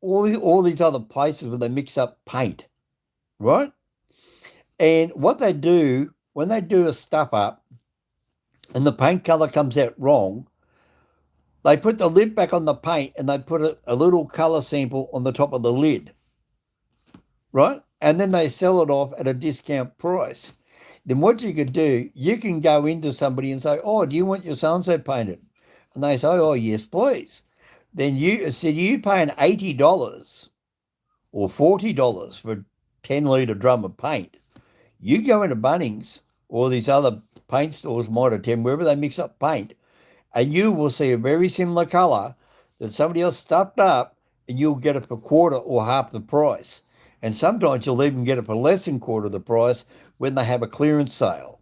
all these other places where they mix up paint, right? And what they do, when they do a stuff up and the paint colour comes out wrong, they put the lid back on the paint and they put a little colour sample on the top of the lid, right? And then they sell it off at a discount price. Then what you could do, you can go into somebody and say, oh, do you want your so-and-so painted? And they say, oh, yes, please. Then you paying $80 or $40 for a 10-litre drum of paint. You go into Bunnings or these other paint stores, Mitre 10, wherever they mix up paint, and you will see a very similar colour that somebody else stuffed up, and you'll get it for quarter or half the price. And sometimes you'll even get it for less than quarter the price when they have a clearance sale.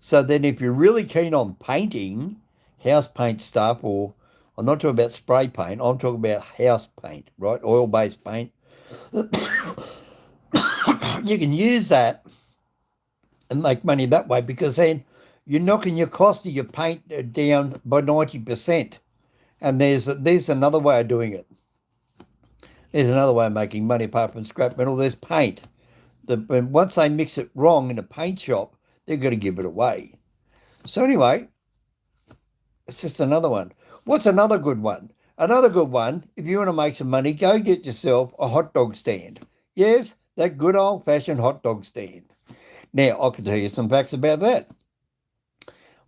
So then if you're really keen on painting, house paint stuff, or I'm not talking about spray paint, I'm talking about house paint, right? Oil-based paint. You can use that and make money that way, because then you're knocking your cost of your paint down by 90%. And there's another way of doing it. There's another way of making money apart from scrap metal. There's paint. Once they mix it wrong in a paint shop, they're going to give it away. So anyway, it's just another one. What's another good one? Another good one, if you want to make some money, go get yourself a hot dog stand. Yes, that good old-fashioned hot dog stand. Now, I can tell you some facts about that.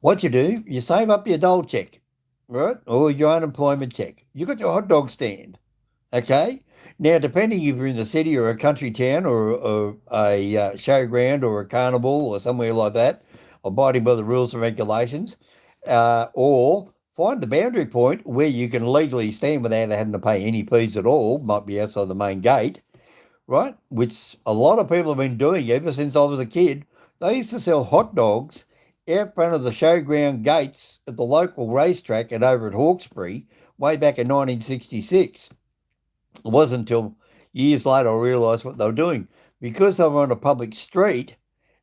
What you do, you save up your dole check, right, or your unemployment check. You got your hot dog stand, okay? Now, depending if you're in the city or a country town or a showground or a carnival or somewhere like that, abiding by the rules and regulations, or find the boundary point where you can legally stand without having to pay any fees at all, might be outside the main gate, right, which a lot of people have been doing ever since I was a kid. They used to sell hot dogs out front of the showground gates at the local racetrack and over at Hawkesbury way back in 1966. It wasn't until years later I realised what they were doing. Because they were on a public street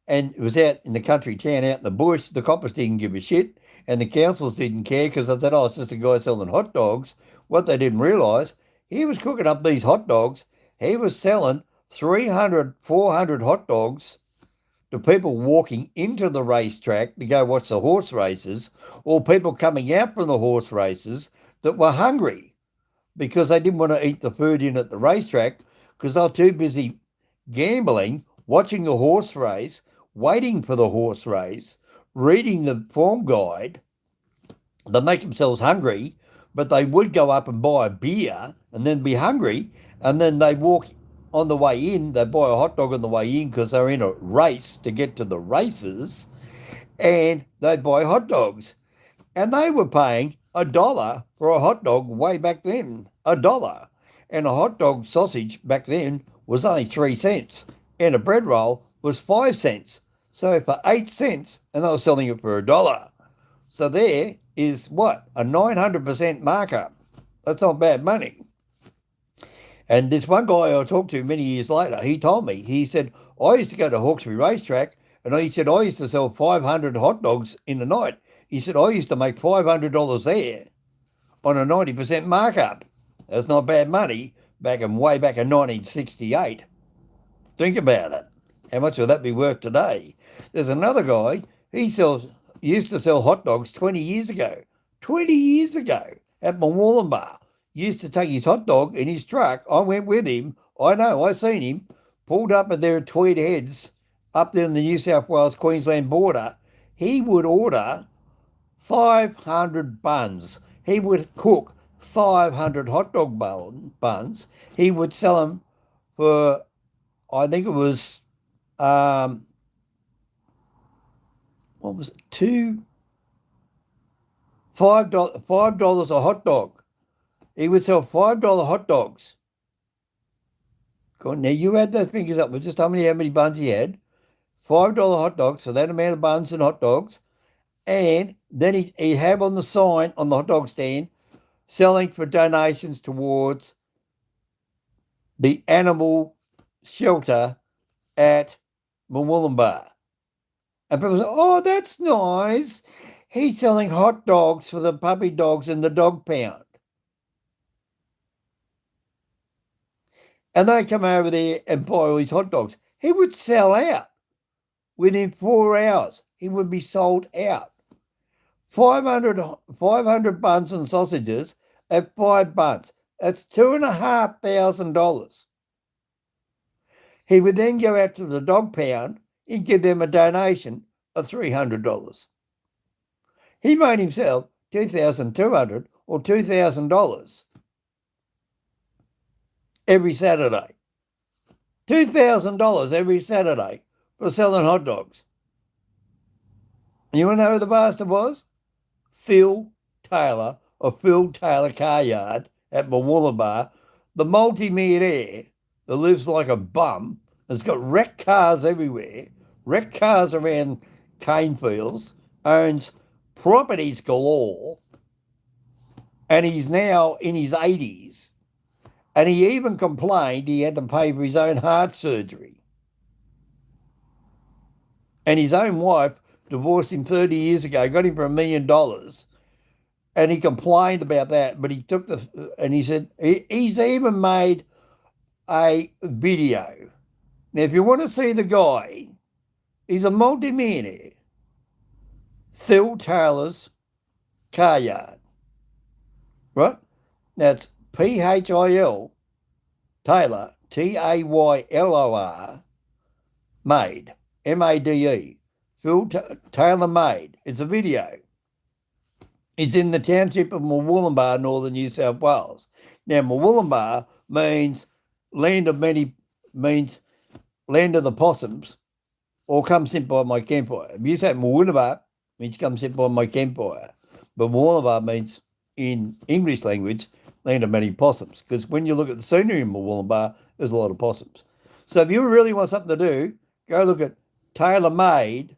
and it was out in the country town, out in the bush, the coppers didn't give a shit and the councils didn't care, because they said, oh, it's just a guy selling hot dogs. What they didn't realise, he was cooking up these hot dogs. He was selling 300, 400 hot dogs to people walking into the racetrack to go watch the horse races, or people coming out from the horse races that were hungry because they didn't want to eat the food in at the racetrack because they were too busy gambling, watching the horse race, waiting for the horse race, reading the form guide. They make themselves hungry, but they would go up and buy a beer and then be hungry, and then they walk on the way in, they buy a hot dog on the way in because they're in a race to get to the races, and they'd buy hot dogs. And they were paying $1 for a hot dog way back then, $1. And a hot dog sausage back then was only 3 cents, and a bread roll was 5 cents. So for 8 cents, and they were selling it for $1. So there is what? A 900% markup. That's not bad money. And this one guy I talked to many years later, he told me, he said, I used to go to Hawkesbury Racetrack, and he said, I used to sell 500 hot dogs in a night. He said, I used to make $500 there on a 90% markup. That's not bad money way back in 1968. Think about it. How much would that be worth today? There's another guy, he used to sell hot dogs 20 years ago. 20 years ago at Murwillumbah. Used to take his hot dog in his truck. I went with him. I know, I seen him. Pulled up at their Tweed Heads up there in the New South Wales-Queensland border. He would order 500 buns. He would cook 500 hot dog buns. He would sell them for, I think it was, what was it, $5 a hot dog. He would sell $5 hot dogs. Go on, now you add those fingers up. Just tell me how many buns he had. $5 hot dogs, so that amount of buns and hot dogs. And then he'd have on the sign on the hot dog stand, selling for donations towards the animal shelter at Murwillumbah. And people say, oh, that's nice. He's selling hot dogs for the puppy dogs in the dog pound. And they come over there and buy all these hot dogs. He would sell out. Within 4 hours, he would be sold out. 500 buns and sausages at 5 buns. That's $2,500. He would then go out to the dog pound and give them a donation of $300. He made himself $2,200 or $2,000 every Saturday. $2,000 every Saturday for selling hot dogs. And you want to know who the bastard was? Phil Taylor of Phil Taylor Car Yard at Murwillumbah, the multi-millionaire that lives like a bum, has got wrecked cars everywhere, wrecked cars around cane fields, owns properties galore, and he's now in his 80s, and he even complained he had to pay for his own heart surgery. And his own wife divorced him 30 years ago, got him for $1 million, and he complained about that, but he took and he said, he's even made a video. Now, if you want to see the guy, he's a multi-millionaire. Phil Taylor's car yard, right? That's Phil Taylor, Taylor, made, MADE. Phil Taylor made. It's a video. It's in the township of Murwillumbah, northern New South Wales. Now, Murwillumbah means land of the possums, or come sit by my campfire. If you say Murwillumbah, means come sit by my campfire. But Murwillumbah means, in English language, land of many possums. Because when you look at the scenery in Murwillumbah, there's a lot of possums. So if you really want something to do, go look at Taylor Made,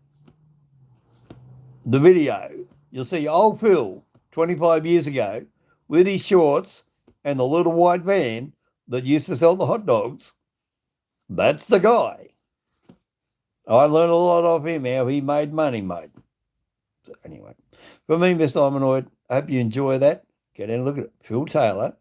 the video. You'll see old Phil 25 years ago with his shorts and the little white van that used to sell the hot dogs. That's the guy. I learned a lot off him, how he made money, mate. So anyway, for me, Mr. Hominoid, I hope you enjoy that. Go down and look at it. Phil Taylor,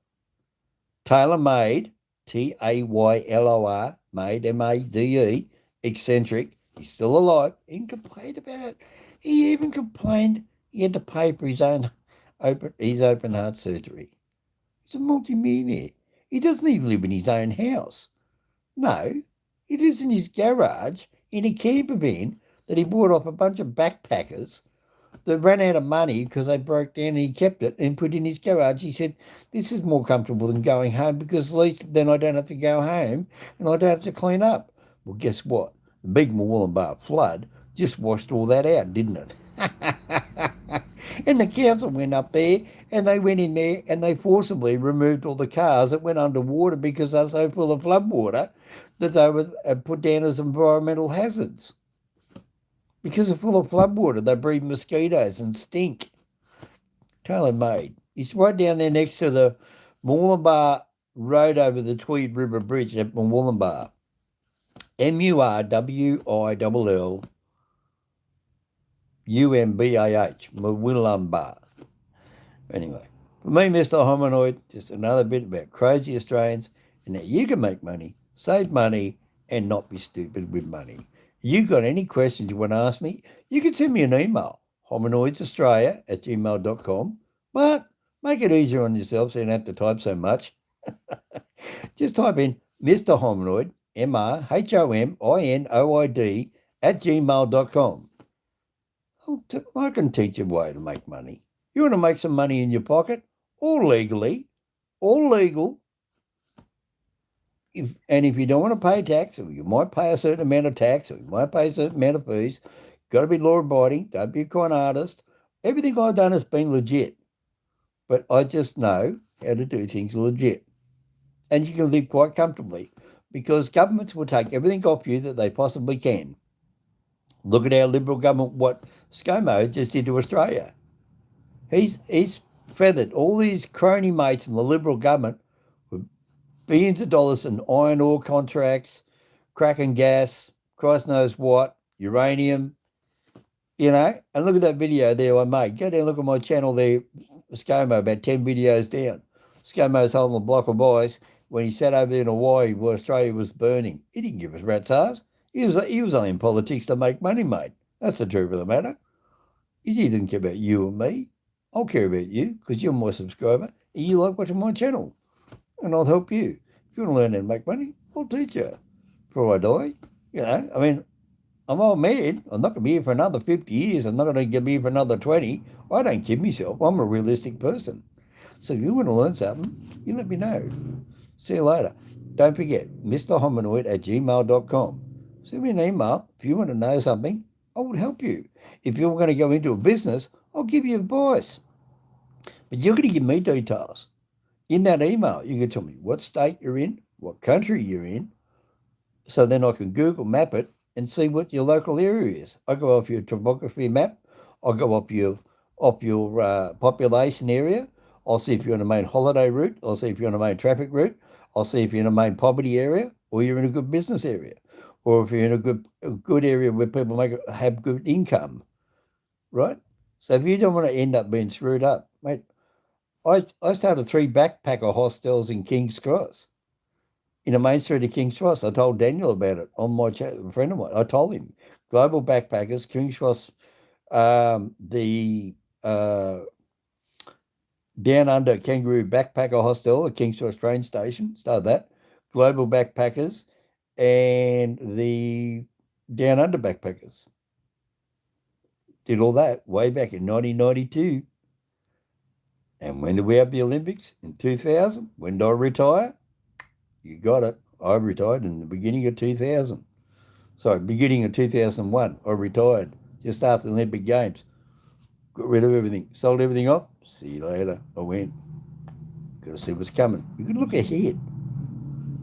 Taylor Made, Taylor, made, MADE, eccentric. He's still alive. He even complained about it. He even complained he had to pay for his own open heart surgery. He's a multi-millionaire. He doesn't even live in his own house. No, he lives in his garage in a camper van that he bought off a bunch of backpackers that ran out of money because they broke down, and he kept it and put it in his garage. He said, this is more comfortable than going home because at least then I don't have to go home and I don't have to clean up. Well, guess what? The big Murwillumbah flood just washed all that out, didn't it? And the council went up there and they went in there and they forcibly removed all the cars that went underwater because they were so full of floodwater that they were put down as environmental hazards. Because they're full of floodwater, they breed mosquitoes and stink. Taylor Made. He's right down there next to the Murwillumbah Road over the Tweed River Bridge at Murwillumbah. Murwillumbah, Murwillumbah. Anyway, for me, Mr. Hominoid, just another bit about crazy Australians and how you can make money, save money, and not be stupid with money. You got any questions you want to ask me, you can send me an email, hominoidsaustralia@gmail.com, but make it easier on yourself so you don't have to type so much. Just type in Mr. Hominoid, MRHOMINOID @gmail.com. I can teach you a way to make money. You want to make some money in your pocket, all legally, all legal. If you don't want to pay tax, or you might pay a certain amount of tax, or you might pay a certain amount of fees, got to be law-abiding, don't be a con artist. Everything I've done has been legit, but I just know how to do things legit. And you can live quite comfortably because governments will take everything off you that they possibly can. Look at our Liberal government, what ScoMo just did to Australia. He's feathered all these crony mates in the Liberal government with billions of dollars in iron ore contracts, cracking gas, Christ knows what, uranium, and look at that video there I made. Go down and look at my channel there, ScoMo, about 10 videos down. ScoMo's holding a block of ice when he sat over there in Hawaii where Australia was burning. He didn't give us rat's ass. He was only in politics to make money, mate. That's the truth of the matter. He didn't care about you and me. I'll care about you because you're my subscriber and you like watching my channel. And I'll help you. If you want to learn how to make money, I'll teach you. Before I die, I'm old man. I'm not going to be here for another 50 years. I'm not going to be here for another 20. I don't kid myself. I'm a realistic person. So if you want to learn something, you let me know. See you later. Don't forget, mrhominoid@gmail.com. Send me an email. If you want to know something, I will help you. If you're going to go into a business, I'll give you advice. But you're going to give me details. In that email, you can tell me what state you're in, what country you're in, so then I can Google map it and see what your local area is. I go off your topography map. I'll go up your population area. I'll see if you're on a main holiday route. I'll see if you're on a main traffic route. I'll see if you're in a main poverty area or you're in a good business area, or if you're in a good area where people have good income, right? So if you don't want to end up being screwed up, mate, I started 3 backpacker hostels in King's Cross, in the main street of King's Cross. I told Daniel about it on my chat with a friend of mine. I told him, Global Backpackers, King's Cross, the Down Under Kangaroo Backpacker Hostel at King's Cross train station, started that. Global Backpackers and the Down Under Backpackers. Did all that way back in 1992. And when did we have the Olympics? In 2000. When did I retire? You got it. I retired in the beginning of 2000. Sorry, beginning of 2001. I retired just after the Olympic Games. Got rid of everything. Sold everything off. See you later. I went. Got to see what's coming. You can look ahead.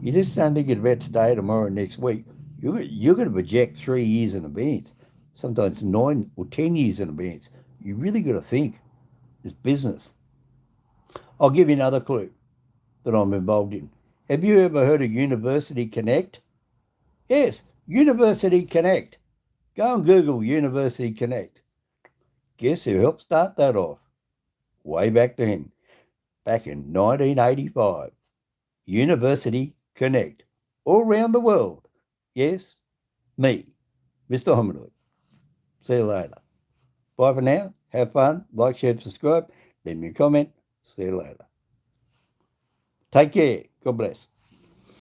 You just don't think about today, tomorrow, next week. You're going to project 3 years in advance, sometimes 9 or 10 years in advance. You really got to think. It's business. I'll give you another clue that I'm involved in. Have you ever heard of University Connect? Yes, University Connect. Go and Google University Connect. Guess who helped start that off? Way back then, back in 1985. University Connect. All around the world. Yes, me, Mr. Hominid. See you later. Bye for now. Have fun. Like, share, subscribe. Leave me a comment. See you later. Take care. God bless.